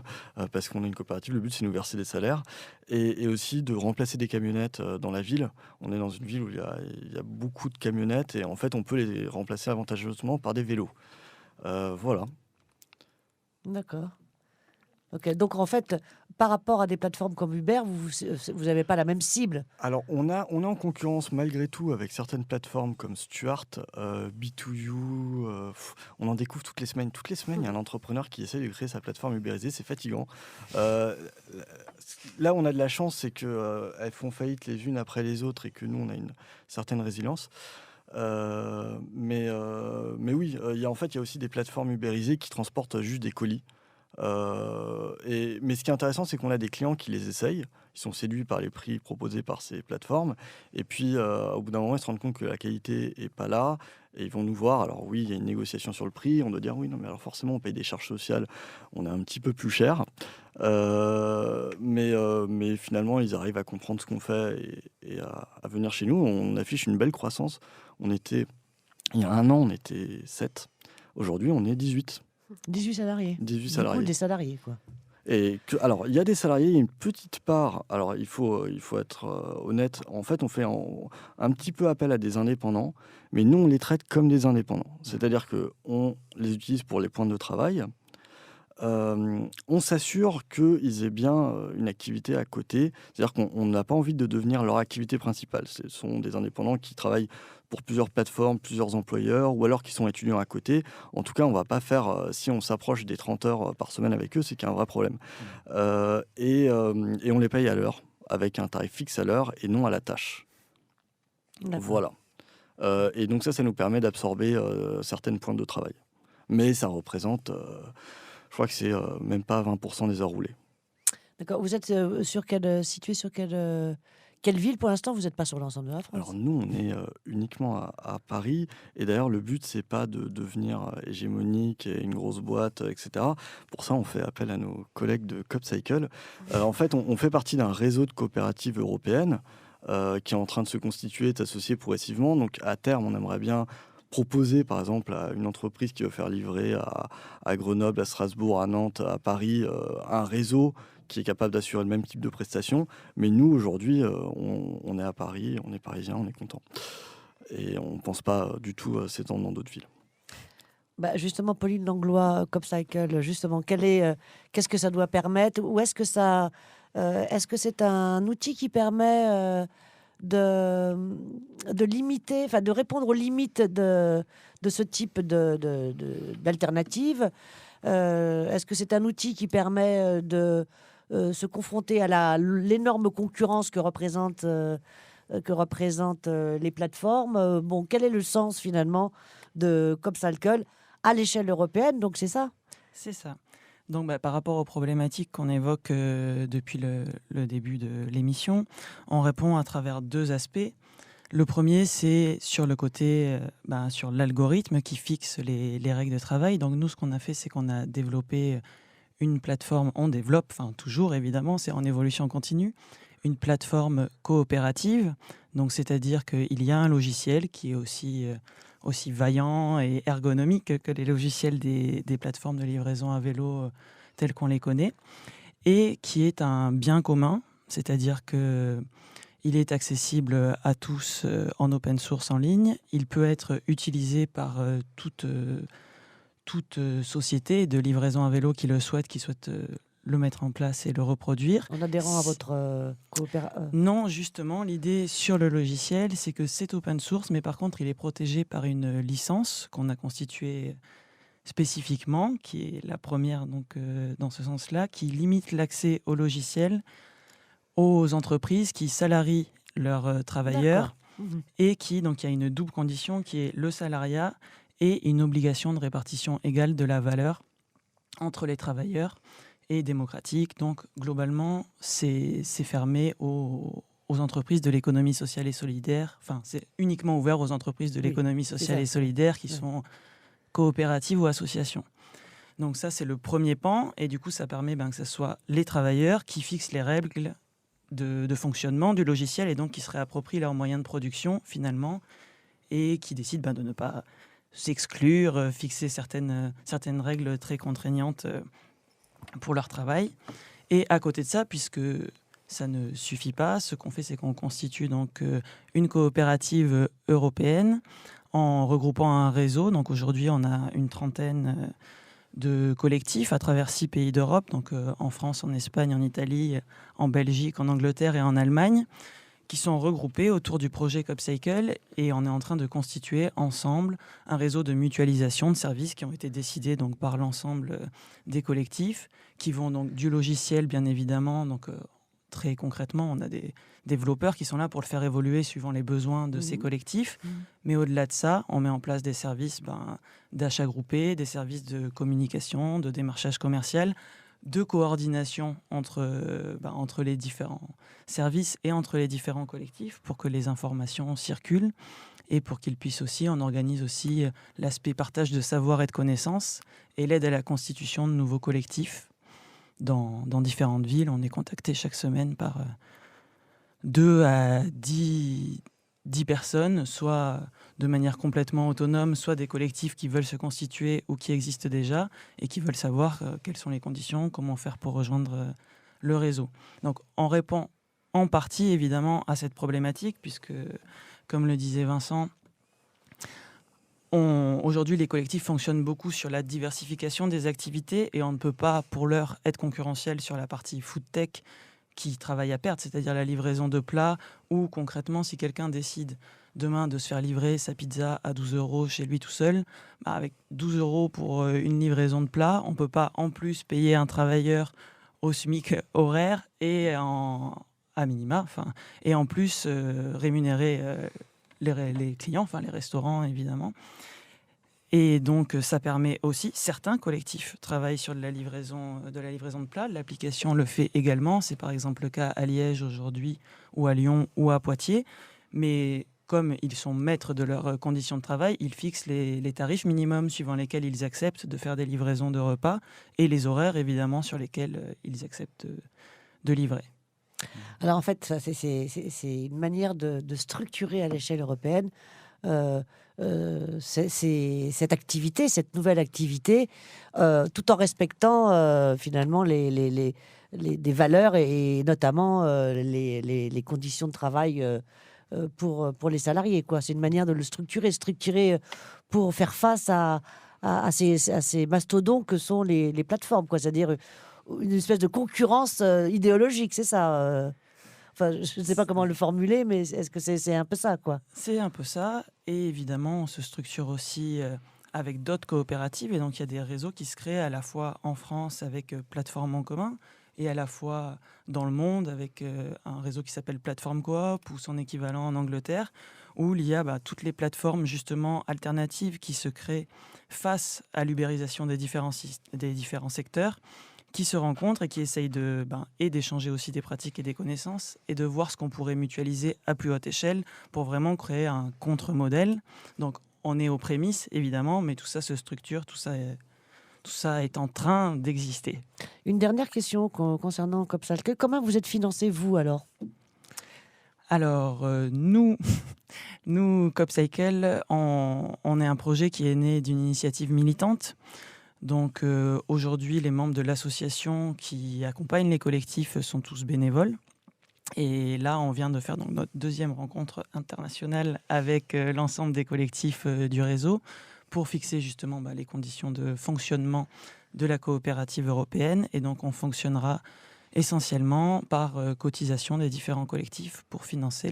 parce qu'on est une coopérative, le but c'est de nous verser des salaires, et aussi de remplacer des camionnettes dans la ville. On est dans une ville où il y a beaucoup de camionnettes, et en fait on peut les remplacer avantageusement par des vélos. Voilà. D'accord. Ok, donc en fait, par rapport à des plateformes comme Uber, vous n'avez pas la même cible. Alors, on est en concurrence malgré tout avec certaines plateformes comme Stuart, B2U. On en découvre toutes les semaines. Toutes les semaines, il y a un entrepreneur qui essaie de créer sa plateforme ubérisée. C'est fatigant. Là, on a de la chance, c'est qu'elles font faillite les unes après les autres et que nous, on a une certaine résilience. Mais oui, il y a aussi des plateformes ubérisées qui transportent juste des colis. Mais ce qui est intéressant, c'est qu'on a des clients qui les essayent, ils sont séduits par les prix proposés par ces plateformes, et puis au bout d'un moment, ils se rendent compte que la qualité n'est pas là, et ils vont nous voir. Alors oui, il y a une négociation sur le prix, on doit dire oui, non, mais alors forcément, on paye des charges sociales, on est un petit peu plus cher, mais finalement, ils arrivent à comprendre ce qu'on fait et à venir chez nous. On affiche une belle croissance. Il y a un an, on était 7, aujourd'hui, on est 18. 18 salariés. 18 Du salariés. coup, des salariés, quoi. Alors, il y a des salariés, il y a une petite part. Alors, il faut être honnête. En fait, on fait un petit peu appel à des indépendants, mais nous, on les traite comme des indépendants. C'est-à-dire qu'on les utilise pour les points de travail. On s'assure qu'ils aient bien une activité à côté. C'est-à-dire qu'on n'a pas envie de devenir leur activité principale. Ce sont des indépendants qui travaillent pour plusieurs plateformes, plusieurs employeurs, ou alors qui sont étudiants à côté. En tout cas, on ne va pas faire, si on s'approche des 30 heures par semaine avec eux, c'est qu'il y a un vrai problème. Et on les paye à l'heure, avec un tarif fixe à l'heure et non à la tâche. D'accord. Voilà. Et donc ça nous permet d'absorber certaines pointes de travail. Mais ça représente, je crois que c'est même pas 20% des heures roulées. D'accord. Vous êtes situé sur quelle ville pour l'instant? Vous n'êtes pas sur l'ensemble de la France. Alors nous, on est uniquement à Paris. Et d'ailleurs, le but, c'est pas de devenir hégémonique et une grosse boîte, etc. Pour ça, on fait appel à nos collègues de CopCycle. En fait, on fait partie d'un réseau de coopératives européennes qui est en train de se constituer, d'associer progressivement. Donc à terme, on aimerait bien proposer, par exemple, à une entreprise qui veut faire livrer à Grenoble, à Strasbourg, à Nantes, à Paris, un réseau qui est capable d'assurer le même type de prestations. Mais nous, aujourd'hui, on est à Paris, on est parisien, on est content. Et on ne pense pas du tout s'étendre dans d'autres villes. Justement, Pauline Langlois, CopCycle, justement, qu'est-ce que ça doit permettre? Ou est-ce que c'est un outil qui permet de limiter, enfin de répondre aux limites de ce type d'alternative. Est-ce que c'est un outil qui permet de se confronter à l'énorme concurrence que représentent les plateformes? Bon, quel est le sens finalement de Copsalcle à l'échelle européenne? Donc c'est ça. C'est ça. Donc, par rapport aux problématiques qu'on évoque depuis le début de l'émission, on répond à travers deux aspects. Le premier, c'est sur le côté, sur l'algorithme qui fixe les règles de travail. Donc, nous, ce qu'on a fait, c'est qu'on a développé une plateforme, on développe, toujours évidemment, c'est en évolution continue, une plateforme coopérative. Donc, c'est-à-dire qu'il y a un logiciel qui est aussi vaillant et ergonomique que les logiciels des plateformes de livraison à vélo tels qu'on les connaît, et qui est un bien commun, c'est-à-dire qu'il est accessible à tous en open source en ligne. Il peut être utilisé par toute société de livraison à vélo qui souhaite le mettre en place et le reproduire. En adhérant à votre coopérative? Non, justement, l'idée sur le logiciel, c'est que c'est open source, mais par contre, il est protégé par une licence qu'on a constituée spécifiquement, qui est la première dans ce sens-là, qui limite l'accès au logiciel aux entreprises qui salarient leurs travailleurs. Et donc il y a une double condition qui est le salariat et une obligation de répartition égale de la valeur entre les travailleurs et démocratique. Donc, globalement, c'est fermé aux entreprises de l'économie sociale et solidaire. Enfin, c'est uniquement ouvert aux entreprises de l'économie sociale et solidaire qui sont coopératives ou associations. Donc ça, c'est le premier pan. Et du coup, ça permet que ce soit les travailleurs qui fixent les règles de fonctionnement du logiciel et donc qui se réapproprient leurs moyens de production, finalement, et qui décident de ne pas s'exclure, fixer certaines règles très contraignantes pour leur travail. Et à côté de ça, puisque ça ne suffit pas, ce qu'on fait, c'est qu'on constitue donc une coopérative européenne en regroupant un réseau. Donc aujourd'hui, on a une trentaine de collectifs à travers 6 pays d'Europe, donc en France, en Espagne, en Italie, en Belgique, en Angleterre et en Allemagne, qui sont regroupés autour du projet Copcycle, et on est en train de constituer ensemble un réseau de mutualisation de services qui ont été décidés donc par l'ensemble des collectifs, qui vont donc du logiciel, bien évidemment. Donc très concrètement, on a des développeurs qui sont là pour le faire évoluer suivant les besoins de ces collectifs. Mais au-delà de ça, on met en place des services d'achat groupé, des services de communication, de démarchage commercial, de coordination entre les différents services et entre les différents collectifs pour que les informations circulent et pour qu'ils puissent aussi, on organise aussi l'aspect partage de savoir et de connaissances et l'aide à la constitution de nouveaux collectifs dans différentes villes. On est contacté chaque semaine par 2 à 10 personnes, soit de manière complètement autonome, soit des collectifs qui veulent se constituer ou qui existent déjà et qui veulent savoir quelles sont les conditions, comment faire pour rejoindre le réseau. Donc on répond en partie évidemment à cette problématique puisque, comme le disait Vincent, aujourd'hui les collectifs fonctionnent beaucoup sur la diversification des activités et on ne peut pas pour l'heure être concurrentiel sur la partie food tech qui travaille à perte, c'est-à-dire la livraison de plats, ou concrètement, si quelqu'un décide demain de se faire livrer sa pizza à 12 € chez lui tout seul, avec 12 € pour une livraison de plats, on ne peut pas en plus payer un travailleur au SMIC horaire et à minima, et en plus rémunérer les clients, les restaurants évidemment. Et donc, ça permet aussi, certains collectifs travaillent sur de la livraison de plats. L'application le fait également. C'est par exemple le cas à Liège aujourd'hui, ou à Lyon, ou à Poitiers. Mais comme ils sont maîtres de leurs conditions de travail, ils fixent les tarifs minimums suivant lesquels ils acceptent de faire des livraisons de repas et les horaires, évidemment, sur lesquels ils acceptent de livrer. Alors, en fait, c'est une manière de structurer à l'échelle européenne cette activité, cette nouvelle activité, tout en respectant finalement des valeurs et notamment les conditions de travail pour les salariés. C'est une manière de le structurer pour faire face à ces mastodontes que sont les plateformes. C'est-à-dire une espèce de concurrence idéologique, c'est ça Enfin, je ne sais pas comment le formuler, mais est-ce que c'est un peu ça, quoi? C'est un peu ça. Et évidemment, on se structure aussi avec d'autres coopératives. Et donc, il y a des réseaux qui se créent à la fois en France avec Plateforme en commun et à la fois dans le monde avec un réseau qui s'appelle Plateforme Coop ou son équivalent en Angleterre, où il y a toutes les plateformes justement alternatives qui se créent face à l'ubérisation des différents secteurs, qui se rencontrent et qui essayent d'échanger aussi des pratiques et des connaissances et de voir ce qu'on pourrait mutualiser à plus haute échelle pour vraiment créer un contre-modèle. Donc on est aux prémices évidemment, mais tout ça se structure, tout ça est en train d'exister. Une dernière question concernant CopCycle. Comment vous êtes financé, vous, alors? Alors, nous, CopCycle, on est un projet qui est né d'une initiative militante. Donc, aujourd'hui, les membres de l'association qui accompagnent les collectifs sont tous bénévoles. Et là, on vient de faire donc, notre deuxième rencontre internationale avec l'ensemble des collectifs du réseau pour fixer justement les conditions de fonctionnement de la coopérative européenne. Et donc, on fonctionnera essentiellement par cotisation des différents collectifs pour financer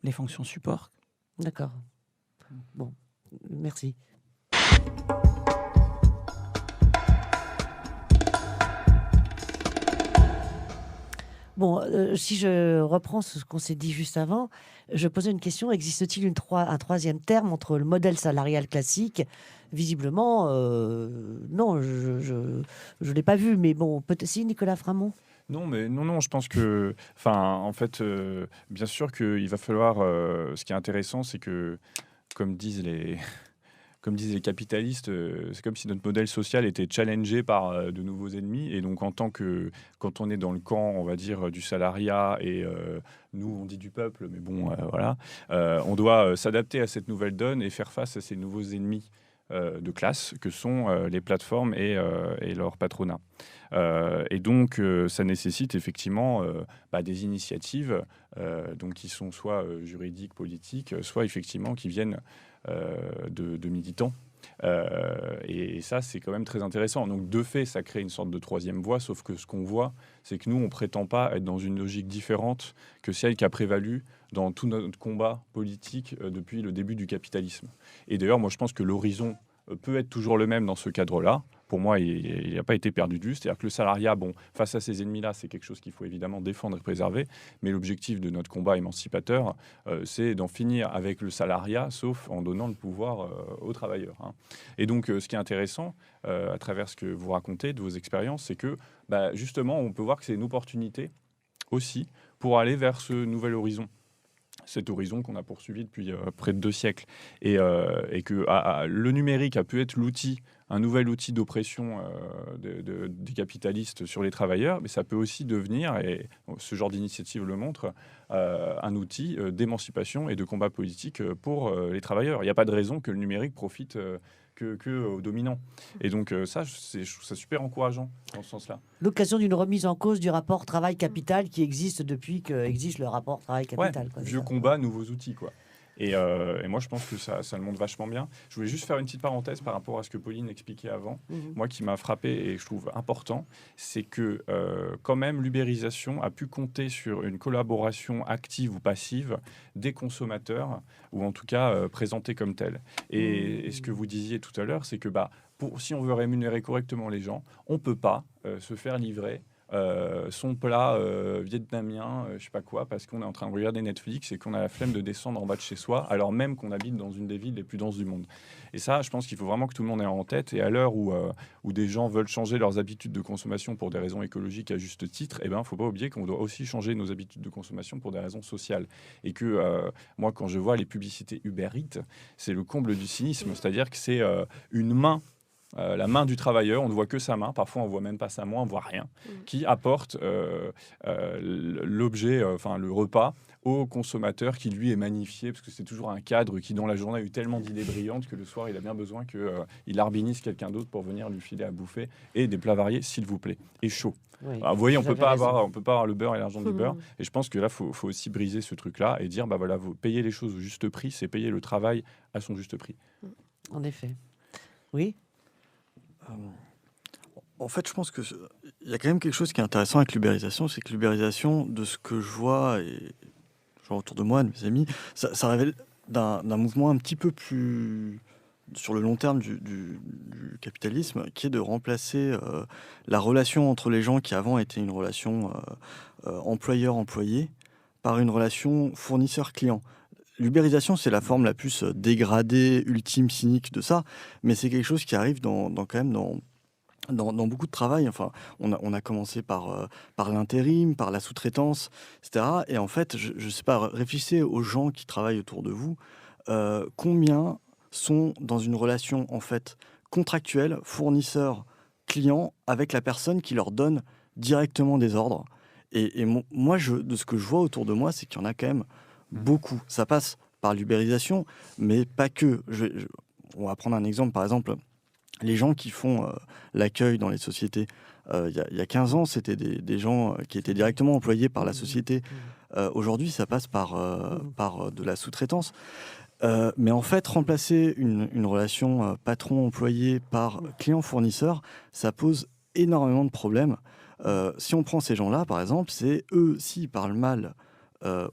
les fonctions support. D'accord. Bon, merci. Bon, si je reprends ce qu'on s'est dit juste avant, je posais une question. Existe-t-il un troisième terme entre le modèle salarial classique? Visiblement, non, je ne l'ai pas vu. Mais bon, peut-être si, Nicolas Framont. Non, je pense que, en fait, bien sûr qu'il va falloir, ce qui est intéressant, c'est que, comme disent les capitalistes, c'est comme si notre modèle social était challengé par de nouveaux ennemis. Et donc, quand on est dans le camp, on va dire, du salariat, et nous, on dit du peuple, mais bon, voilà, on doit s'adapter à cette nouvelle donne et faire face à ces nouveaux ennemis de classe que sont les plateformes et leur patronat. Et donc, ça nécessite effectivement des initiatives donc qui sont soit juridiques, politiques, soit effectivement qui viennent de militants. Et ça, c'est quand même très intéressant. Donc, de fait, ça crée une sorte de troisième voie, sauf que ce qu'on voit, c'est que nous, on prétend pas être dans une logique différente que celle qui a prévalu dans tout notre combat politique depuis le début du capitalisme. Et d'ailleurs, moi, je pense que l'horizon peut être toujours le même dans ce cadre-là. Pour moi, il n'a pas été perdu de vue. C'est-à-dire que le salariat, face à ces ennemis-là, c'est quelque chose qu'il faut évidemment défendre et préserver. Mais l'objectif de notre combat émancipateur, c'est d'en finir avec le salariat, sauf en donnant le pouvoir aux travailleurs. Et donc, ce qui est intéressant, à travers ce que vous racontez de vos expériences, c'est que, justement, on peut voir que c'est une opportunité aussi pour aller vers ce nouvel horizon. Cet horizon qu'on a poursuivi depuis près de 2 siècles. Et que le numérique a pu être un nouvel outil d'oppression des capitalistes sur les travailleurs, mais ça peut aussi devenir, et ce genre d'initiative le montre, un outil d'émancipation et de combat politique pour les travailleurs. Il n'y a pas de raison que le numérique profite que aux dominants. Et donc je trouve ça super encourageant dans ce sens-là. L'occasion d'une remise en cause du rapport travail-capital qui existe depuis qu'existe le rapport travail-capital. Vieux combat, nouveaux outils, quoi. Et moi, je pense que ça le montre vachement bien. Je voulais juste faire une petite parenthèse par rapport à ce que Pauline expliquait avant. Moi, qui m'a frappé et je trouve important, c'est que quand même, l'ubérisation a pu compter sur une collaboration active ou passive des consommateurs, ou en tout cas présentée comme telle. Et ce que vous disiez tout à l'heure, c'est que si on veut rémunérer correctement les gens, on ne peut pas se faire livrer son plat vietnamien, je sais pas quoi, parce qu'on est en train de regarder Netflix et qu'on a la flemme de descendre en bas de chez soi, alors même qu'on habite dans une des villes les plus denses du monde. Et ça, je pense qu'il faut vraiment que tout le monde ait en tête. Et à l'heure où des gens veulent changer leurs habitudes de consommation pour des raisons écologiques à juste titre, faut pas oublier qu'on doit aussi changer nos habitudes de consommation pour des raisons sociales. Et que moi, quand je vois les publicités Uber Eats, c'est le comble du cynisme. C'est-à-dire que c'est une main, la main du travailleur, on ne voit que sa main, parfois on ne voit même pas sa main, on ne voit rien, qui apporte l'objet, le repas au consommateur qui lui est magnifié, parce que c'est toujours un cadre qui dans la journée a eu tellement d'idées brillantes que le soir il a bien besoin qu'il arbinise quelqu'un d'autre pour venir lui filer à bouffer, et des plats variés s'il vous plaît, et chaud. Oui, Alors, vous voyez, on peut pas avoir le beurre et l'argent du beurre, et je pense que là faut aussi briser ce truc-là et dire vous payez les choses au juste prix, c'est payer le travail à son juste prix. En effet. Oui. En fait, je pense qu'il y a quand même quelque chose qui est intéressant avec l'ubérisation, c'est que l'ubérisation, de ce que je vois, et je vois autour de moi, de mes amis, ça révèle d'un mouvement un petit peu plus sur le long terme du capitalisme, qui est de remplacer la relation entre les gens qui avant était une relation employeur-employé par une relation fournisseur-client. L'ubérisation, c'est la forme la plus dégradée, ultime, cynique de ça, mais c'est quelque chose qui arrive quand même dans beaucoup de travail. Enfin, on a commencé par l'intérim, par la sous-traitance, etc. Et en fait, je ne sais pas, réfléchissez aux gens qui travaillent autour de vous. Combien sont dans une relation en fait contractuelle, fournisseur-client, avec la personne qui leur donne directement des ordres. Et moi, de ce que je vois autour de moi, c'est qu'il y en a quand même beaucoup. Ça passe par l'ubérisation, mais pas que. On va prendre un exemple, par exemple, les gens qui font l'accueil dans les sociétés. Il y a 15 ans, c'était des gens qui étaient directement employés par la société. Aujourd'hui, ça passe par de la sous-traitance. Mais en fait, remplacer une relation patron-employé par client-fournisseur, ça pose énormément de problèmes. Si on prend ces gens-là, par exemple, c'est eux, s'ils parlent mal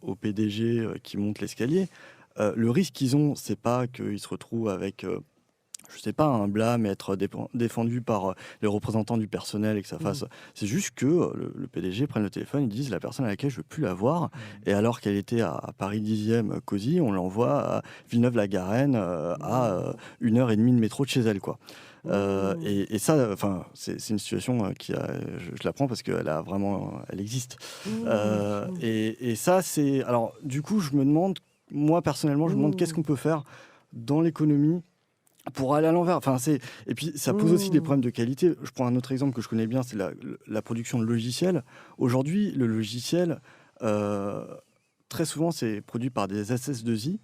au PDG qui monte l'escalier, le risque qu'ils ont, c'est pas qu'ils se retrouvent avec, je sais pas, un blâme et être défendu par les représentants du personnel et que ça fasse... C'est juste que le PDG prenne le téléphone et dise la personne à laquelle je veux plus la voir. Et alors qu'elle était à Paris 10e, COSI, on l'envoie à Villeneuve-la-Garenne à 1h30 de métro de chez elle, quoi. Et ça, enfin, c'est une situation qui je la prends parce qu'elle existe. Et ça, c'est... Alors, du coup, je me demande, moi, personnellement, je me demande qu'est-ce qu'on peut faire dans l'économie pour aller à l'envers. Enfin, et puis, ça pose aussi des problèmes de qualité. Je prends un autre exemple que je connais bien, c'est la production de logiciels. Aujourd'hui, le logiciel, très souvent, c'est produit par des SS2I.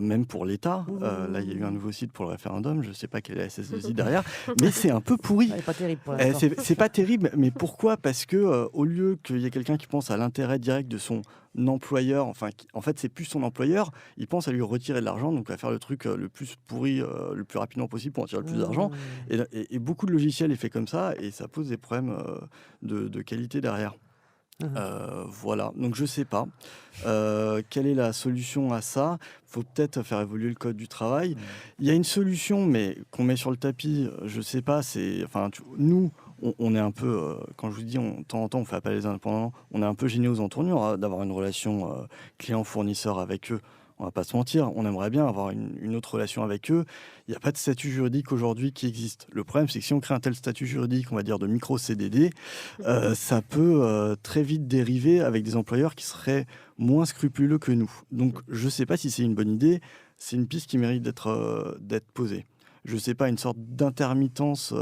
Même pour l'État. Là, il y a eu un nouveau site pour le référendum. Je ne sais pas quelle est la SS2I derrière, mais c'est un peu pourri. C'est pas terrible pour l'instant. C'est pas terrible, mais pourquoi ? Parce que au lieu qu'il y ait quelqu'un qui pense à l'intérêt direct de son employeur, enfin, en fait, c'est plus son employeur, il pense à lui retirer de l'argent, donc à faire le truc le plus pourri, le plus rapidement possible pour en tirer le plus d'argent. Et beaucoup de logiciels est fait comme ça, et ça pose des problèmes de qualité derrière. Voilà, donc je sais pas quelle est la solution à ça. Faut peut-être faire évoluer le code du travail. Il y a une solution, mais qu'on met sur le tapis, je sais pas. Nous, on est un peu, quand je vous dis, de temps en temps, on fait appel à les indépendants. On est un peu gênés aux entournures d'avoir une relation client-fournisseur avec eux. On va pas se mentir, on aimerait bien avoir une autre relation avec eux. Il n'y a pas de statut juridique aujourd'hui qui existe. Le problème, c'est que si on crée un tel statut juridique, on va dire de micro-CDD, ça peut très vite dériver avec des employeurs qui seraient moins scrupuleux que nous. Donc, je ne sais pas si c'est une bonne idée. C'est une piste qui mérite d'être posée. Je ne sais pas, une sorte d'intermittence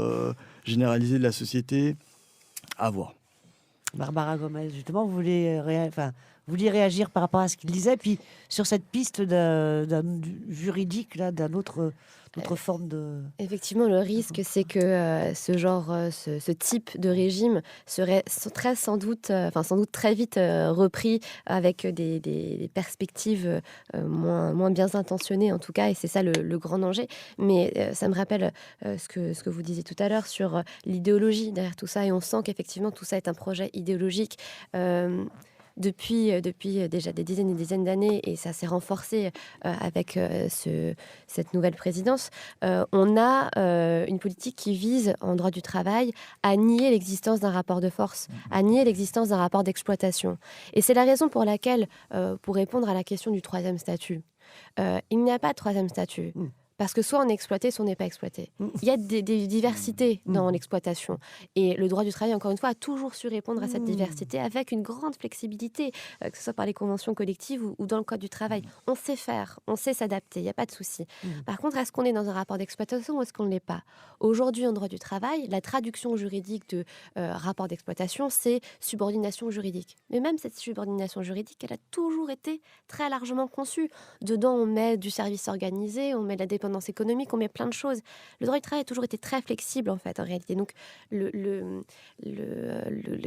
généralisée de la société, à voir. Barbara Gomez, justement, vous vouliez réagir par rapport à ce qu'il disait, puis sur cette piste d'un juridique, là, d'une autre forme de... Effectivement, le risque, c'est que ce type de régime serait sans doute très vite repris avec des perspectives moins bien intentionnées, en tout cas, et c'est ça le grand danger. Mais ça me rappelle ce que vous disiez tout à l'heure sur l'idéologie derrière tout ça, et on sent qu'effectivement, tout ça est un projet idéologique. Depuis déjà des dizaines et des dizaines d'années, et ça s'est renforcé avec cette nouvelle présidence, on a une politique qui vise, en droit du travail, à nier l'existence d'un rapport de force, à nier l'existence d'un rapport d'exploitation. Et c'est la raison pour laquelle, pour répondre à la question du troisième statut, il n'y a pas de troisième statut. Parce que soit on est exploité, soit on n'est pas exploité. Il y a des diversités dans l'exploitation. Et le droit du travail, encore une fois, a toujours su répondre à cette diversité avec une grande flexibilité, que ce soit par les conventions collectives ou dans le code du travail. On sait faire, on sait s'adapter, il n'y a pas de souci. Par contre, est-ce qu'on est dans un rapport d'exploitation ou est-ce qu'on ne l'est pas ? Aujourd'hui, en droit du travail, la traduction juridique de rapport d'exploitation, c'est subordination juridique. Mais même cette subordination juridique, elle a toujours été très largement conçue. Dedans, on met du service organisé, on met de la dépendance économique, on met plein de choses. Le droit du travail a toujours été très flexible, en fait, en réalité. Donc, le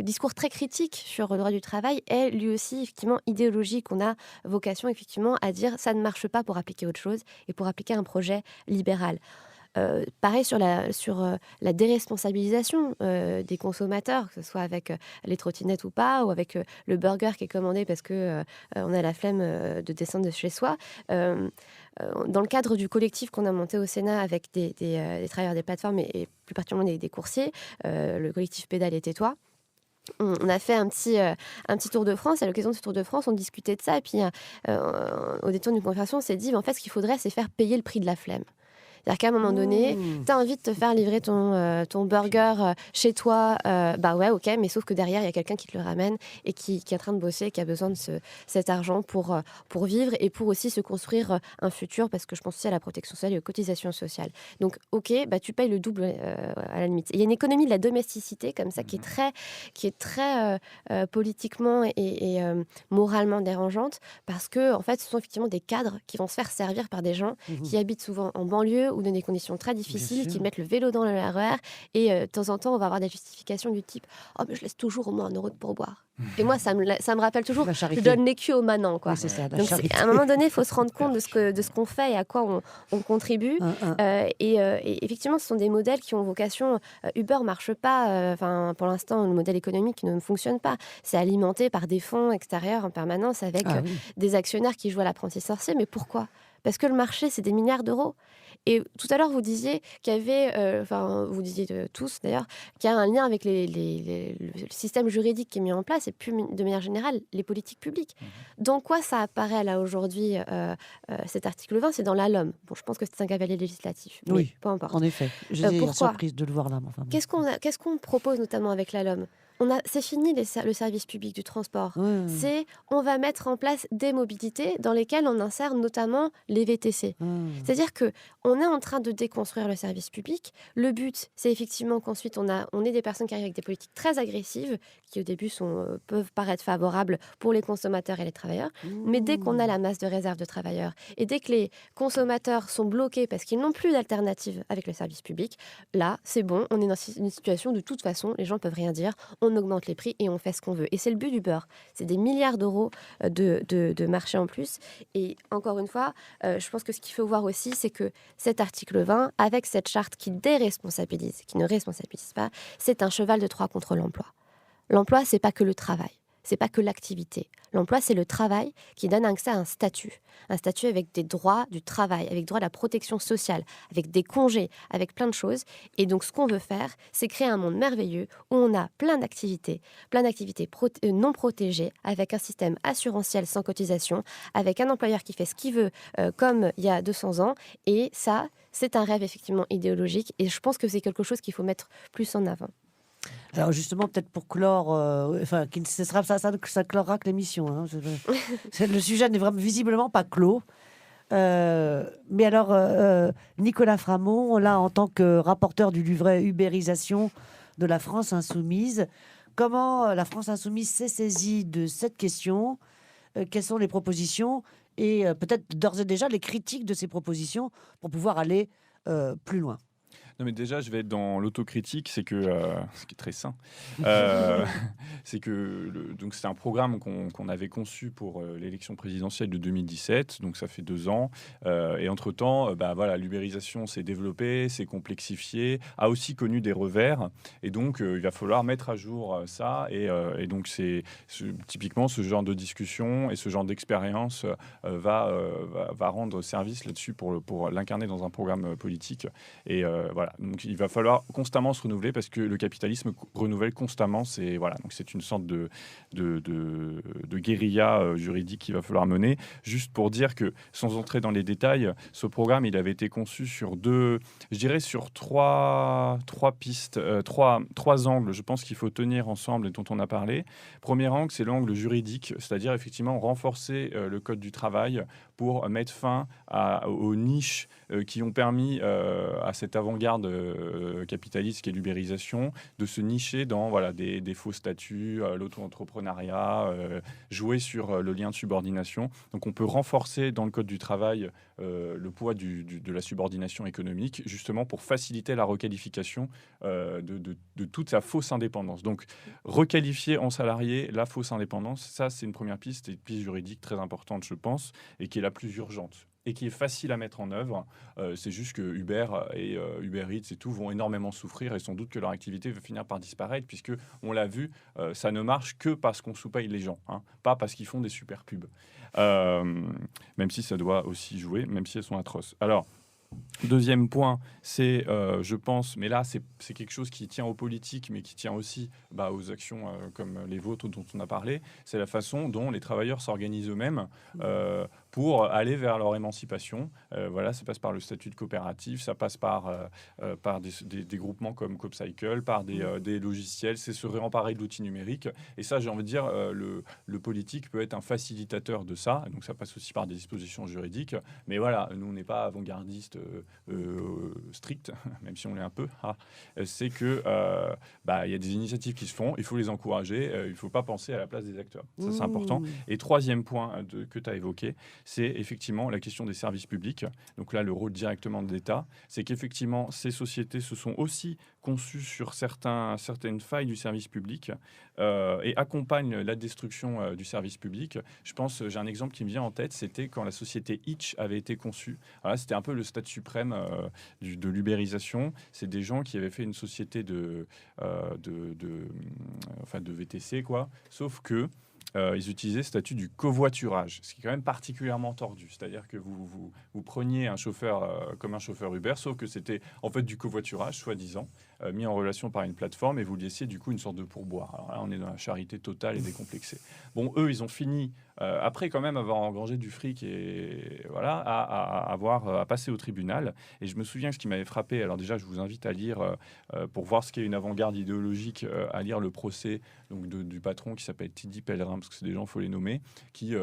discours très critique sur le droit du travail est lui aussi, effectivement, idéologique. On a vocation, effectivement, à dire ça ne marche pas pour appliquer autre chose et pour appliquer un projet libéral. Pareil sur la déresponsabilisation des consommateurs, que ce soit avec les trottinettes ou pas, ou avec le burger qui est commandé parce que on a la flemme de descendre de chez soi. Dans le cadre du collectif qu'on a monté au Sénat avec des travailleurs des plateformes et plus particulièrement des coursiers, le collectif Pédale et Tais-toi, on a fait un petit tour de France. À l'occasion de ce tour de France, on discutait de ça. Et puis, au détour d'une conversation, on s'est dit, en fait, ce qu'il faudrait, c'est faire payer le prix de la flemme. C'est-à-dire qu'à un moment donné, tu as envie de te faire livrer ton burger chez toi, bah ouais, ok, mais sauf que derrière, il y a quelqu'un qui te le ramène et qui est en train de bosser, qui a besoin de cet argent pour vivre et pour aussi se construire un futur, parce que je pense aussi à la protection sociale et aux cotisations sociales. Donc, ok, bah, tu payes le double à la limite. Il y a une économie de la domesticité comme ça qui est très politiquement et moralement dérangeante, parce que en fait, ce sont effectivement des cadres qui vont se faire servir par des gens qui habitent souvent en banlieue ou dans des conditions très difficiles, qui mettent le vélo dans le RER et de temps en temps, on va avoir des justifications du type « Oh, mais je laisse toujours au moins 1 euro de pourboire ». Et moi, ça me rappelle toujours, je donne l'écu au manant, quoi. Oui, c'est ça, Donc, à un moment donné, il faut se rendre compte de ce qu'on fait et à quoi on contribue. Et effectivement, ce sont des modèles qui ont vocation... Uber ne marche pas. Pour l'instant, le modèle économique ne fonctionne pas. C'est alimenté par des fonds extérieurs en permanence avec des actionnaires qui jouent à l'apprenti sorcier. Mais pourquoi ? Parce que le marché, c'est des milliards d'euros. Et tout à l'heure, vous disiez qu'il y avait, vous disiez tous d'ailleurs, qu'il y a un lien avec le système juridique qui est mis en place et plus de manière générale, les politiques publiques. Dans quoi ça apparaît là aujourd'hui, cet article 20 ? C'est dans la LOM. Bon, je pense que c'est un cavalier législatif. Oui, peu importe. En effet. J'étais Pourquoi ? surprise de le voir là. Enfin, Qu'est-ce qu'on propose notamment avec la LOM ? C'est fini le service public du transport. On va mettre en place des mobilités dans lesquelles on insère notamment les VTC. C'est-à-dire qu'on est en train de déconstruire le service public. Le but, c'est effectivement qu'ensuite on ait des personnes qui arrivent avec des politiques très agressives, qui au début peuvent paraître favorables pour les consommateurs et les travailleurs. Mais dès qu'on a la masse de réserve de travailleurs et dès que les consommateurs sont bloqués parce qu'ils n'ont plus d'alternative avec le service public, là, c'est bon, on est dans une situation de toute façon, les gens ne peuvent rien dire. On augmente les prix et on fait ce qu'on veut. Et c'est le but du beurre. C'est des milliards d'euros de marché en plus. Et encore une fois, je pense que ce qu'il faut voir aussi, c'est que cet article 20, avec cette charte qui déresponsabilise, qui ne responsabilise pas, c'est un cheval de Troie contre l'emploi. L'emploi, c'est pas que le travail. C'est pas que l'activité. L'emploi, c'est le travail qui donne accès à un statut avec des droits du travail, avec droit à la protection sociale, avec des congés, avec plein de choses. Et donc, ce qu'on veut faire, c'est créer un monde merveilleux où on a plein d'activités non protégées, avec un système assurantiel sans cotisation, avec un employeur qui fait ce qu'il veut, comme il y a 200 ans. Et ça, c'est un rêve effectivement idéologique. Et je pense que c'est quelque chose qu'il faut mettre plus en avant. Alors justement, peut-être pour clore, ça clorera que l'émission. Hein. Le sujet n'est vraiment visiblement pas clos. Mais alors, Nicolas Framont, là, en tant que rapporteur du livret Ubérisation de la France Insoumise, comment la France Insoumise s'est saisie de cette question ? Quelles sont les propositions ? Et peut-être d'ores et déjà les critiques de ces propositions pour pouvoir aller plus loin. Non, mais déjà, je vais être dans l'autocritique, c'est que, ce qui est très sain, c'est que donc c'est un programme qu'on avait conçu pour l'élection présidentielle de 2017, donc ça fait 2 ans, et entre-temps, l'ubérisation s'est développée, s'est complexifiée, a aussi connu des revers, et donc il va falloir mettre à jour ça, et donc typiquement ce genre de discussion et ce genre d'expérience va rendre service là-dessus pour l'incarner dans un programme politique, et voilà. Donc il va falloir constamment se renouveler parce que le capitalisme renouvelle constamment. Donc c'est une sorte de guérilla juridique qu'il va falloir mener. Juste pour dire que, sans entrer dans les détails, ce programme il avait été conçu sur trois pistes, trois angles. Je pense qu'il faut tenir ensemble et dont on a parlé. Premier angle, c'est l'angle juridique, c'est-à-dire effectivement renforcer le code du travail pour mettre fin aux niches qui ont permis à cette avant-garde capitaliste qui est l'ubérisation de se nicher dans des faux statuts, l'auto-entrepreneuriat, jouer sur le lien de subordination. Donc on peut renforcer dans le code du travail le poids de la subordination économique, justement pour faciliter la requalification de toute sa fausse indépendance. Donc requalifier en salarié la fausse indépendance, ça c'est une première piste, et une piste juridique très importante je pense, et qui est la plus urgente. et qui est facile à mettre en œuvre. C'est juste que Uber et Uber Eats et tout vont énormément souffrir et sans doute que leur activité va finir par disparaître puisque, on l'a vu, ça ne marche que parce qu'on sous-paye les gens, hein, pas parce qu'ils font des super pubs. Même si ça doit aussi jouer, même si elles sont atroces. Alors, deuxième point, c'est, je pense, mais là, c'est quelque chose qui tient aux politiques, mais qui tient aussi aux actions comme les vôtres dont on a parlé, c'est la façon dont les travailleurs s'organisent eux-mêmes pour aller vers leur émancipation. Voilà, ça passe par le statut de coopérative, ça passe par des groupements comme CoopCycle, par des logiciels, c'est se réemparer de l'outil numérique. Et ça, j'ai envie de dire, le politique peut être un facilitateur de ça, donc ça passe aussi par des dispositions juridiques. Mais voilà, nous, on n'est pas avant-gardistes strict, même si on l'est un peu, c'est que il y a des initiatives qui se font, il faut les encourager, il ne faut pas penser à la place des acteurs. Ça, c'est important. Et troisième point que tu as évoqué, c'est effectivement la question des services publics. Donc là, le rôle directement de l'État, c'est qu'effectivement, ces sociétés se sont aussi conçues sur certaines failles du service public et accompagnent la destruction du service public. Je pense, j'ai un exemple qui me vient en tête, c'était quand la société Hitch avait été conçue. Alors là, c'était un peu le stade suprême de l'ubérisation. C'est des gens qui avaient fait une société de VTC, quoi. Sauf que ils utilisaient le statut du covoiturage, ce qui est quand même particulièrement tordu. C'est-à-dire que vous preniez un chauffeur comme un chauffeur Uber, sauf que c'était en fait du covoiturage, soi-disant, mis en relation par une plateforme, et vous laissiez du coup une sorte de pourboire. Alors là, on est dans la charité totale et décomplexée. Bon, eux, ils ont fini, après quand même avoir engrangé du fric et voilà, à passer au tribunal. Et je me souviens ce qui m'avait frappé. Alors déjà, je vous invite à lire, pour voir ce qu'est une avant-garde idéologique, à lire le procès du patron qui s'appelle Tidy Pellerin, parce que c'est des gens, il faut les nommer, qui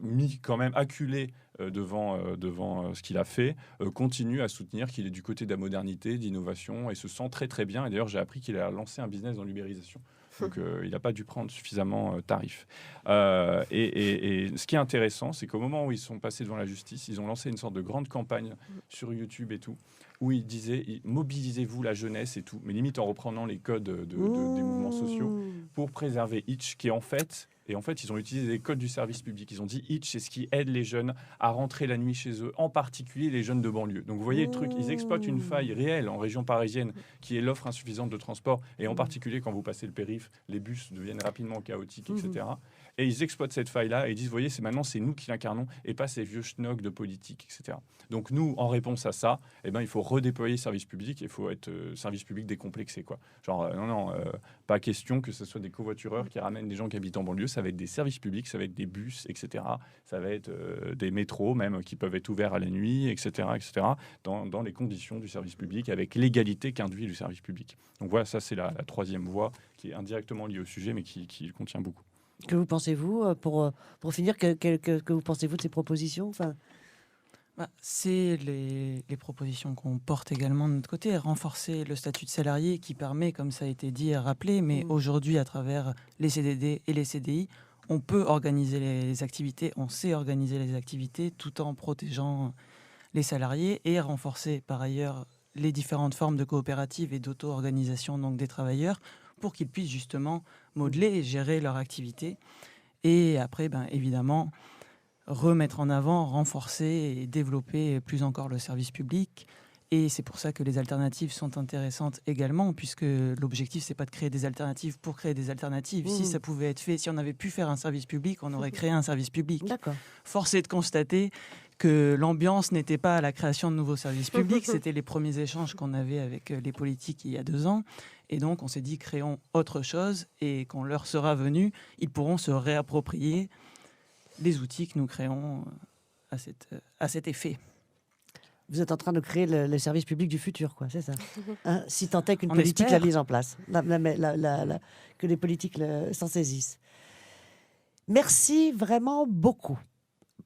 mis quand même acculé devant ce qu'il a fait, continue à soutenir qu'il est du côté de la modernité, d'innovation, et se sent très très bien. Et d'ailleurs, j'ai appris qu'il a lancé un business dans l'ubérisation. Donc, il n'a pas dû prendre suffisamment tarif. Et ce qui est intéressant, c'est qu'au moment où ils sont passés devant la justice, ils ont lancé une sorte de grande campagne sur YouTube et tout, où ils disaient mobilisez-vous la jeunesse et tout, mais limite en reprenant les codes des mouvements sociaux pour préserver Hitch, qui est en fait... Et en fait, ils ont utilisé les codes du service public. Ils ont dit Hitch, c'est ce qui aide les jeunes à rentrer la nuit chez eux, en particulier les jeunes de banlieue. Donc vous voyez le truc, ils exploitent une faille réelle en région parisienne qui est l'offre insuffisante de transport. Et en particulier, quand vous passez le périph', les bus deviennent rapidement chaotiques, etc. Et ils exploitent cette faille-là et ils disent, vous voyez, c'est nous qui l'incarnons et pas ces vieux schnocks de politique, etc. Donc nous, en réponse à ça, il faut redéployer le service public. Il faut être service public décomplexé, quoi. Genre, pas question que ce soit des covoitureurs qui ramènent des gens qui habitent en banlieue. Ça va être des services publics, ça va être des bus, etc. Ça va être des métros même qui peuvent être ouverts à la nuit, etc., dans les conditions du service public, avec l'égalité qu'induit le service public. Donc voilà, ça c'est la troisième voie qui est indirectement liée au sujet, mais qui le contient beaucoup. Que vous pensez-vous, pour finir, que vous pensez-vous de ces propositions, c'est les propositions qu'on porte également de notre côté, renforcer le statut de salarié qui permet, comme ça a été dit et rappelé, mais aujourd'hui à travers les CDD et les CDI, on peut organiser les activités, on sait organiser les activités tout en protégeant les salariés et renforcer par ailleurs les différentes formes de coopératives et d'auto-organisation donc des travailleurs pour qu'ils puissent justement modeler et gérer leur activité. Et après, évidemment, remettre en avant, renforcer et développer plus encore le service public. Et c'est pour ça que les alternatives sont intéressantes également, puisque l'objectif, c'est pas de créer des alternatives pour créer des alternatives. Si ça pouvait être fait, si on avait pu faire un service public, on aurait créé un service public. D'accord. Force est de constater que l'ambiance n'était pas à la création de nouveaux services publics. C'était les premiers échanges qu'on avait avec les politiques il y a 2 ans. Et donc, on s'est dit, créons autre chose. Et quand l'heure sera venue, ils pourront se réapproprier les outils que nous créons à cet effet. Vous êtes en train de créer le service public du futur, quoi, c'est ça, si tant est qu'une On politique espère. l'a mise en place, que les politiques s'en saisissent. Merci vraiment beaucoup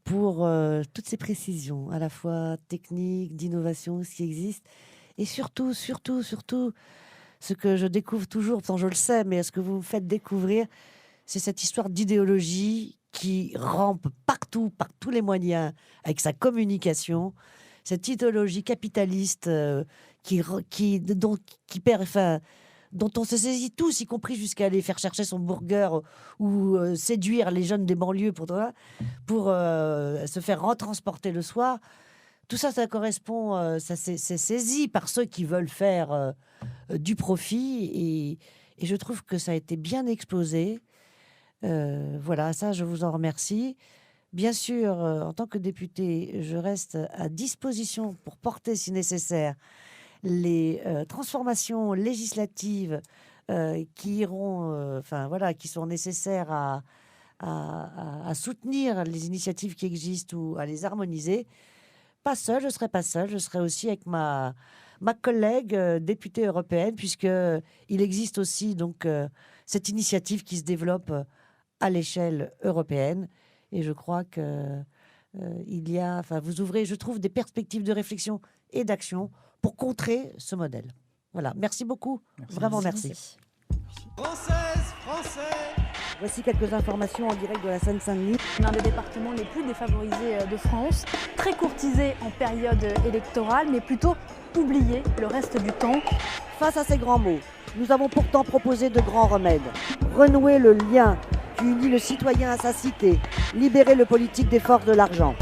pour toutes ces précisions, à la fois techniques, d'innovation, ce qui existe, et surtout, ce que je découvre toujours, pourtant je le sais, mais ce que vous me faites découvrir, c'est cette histoire d'idéologie qui rampe partout, par tous les moyens, avec sa communication, cette idéologie capitaliste qui dont on se saisit tous, y compris jusqu'à aller faire chercher son burger ou séduire les jeunes des banlieues pour se faire retransporter le soir. Tout ça, ça correspond, ça c'est saisi par ceux qui veulent faire du profit et je trouve que ça a été bien exposé. Voilà, ça, je vous en remercie. Bien sûr, en tant que députée, je reste à disposition pour porter, si nécessaire, les transformations législatives qui iront, qui sont nécessaires à soutenir les initiatives qui existent ou à les harmoniser. Pas seule, je ne serai pas seule, je serai aussi avec ma collègue députée européenne, puisqu'il existe aussi donc, cette initiative qui se développe à l'échelle européenne. Et je crois que vous ouvrez, je trouve, des perspectives de réflexion et d'action pour contrer ce modèle. Voilà, merci beaucoup, vraiment merci. Françaises, Français, Voici quelques informations en direct de la Seine-Saint-Denis. L'un des départements les plus défavorisés de France, très courtisé en période électorale, mais plutôt oublié le reste du temps. Face à ces grands mots, nous avons pourtant proposé de grands remèdes. Renouer le lien qui unit le citoyen à sa cité, libérer le politique des forces de l'argent.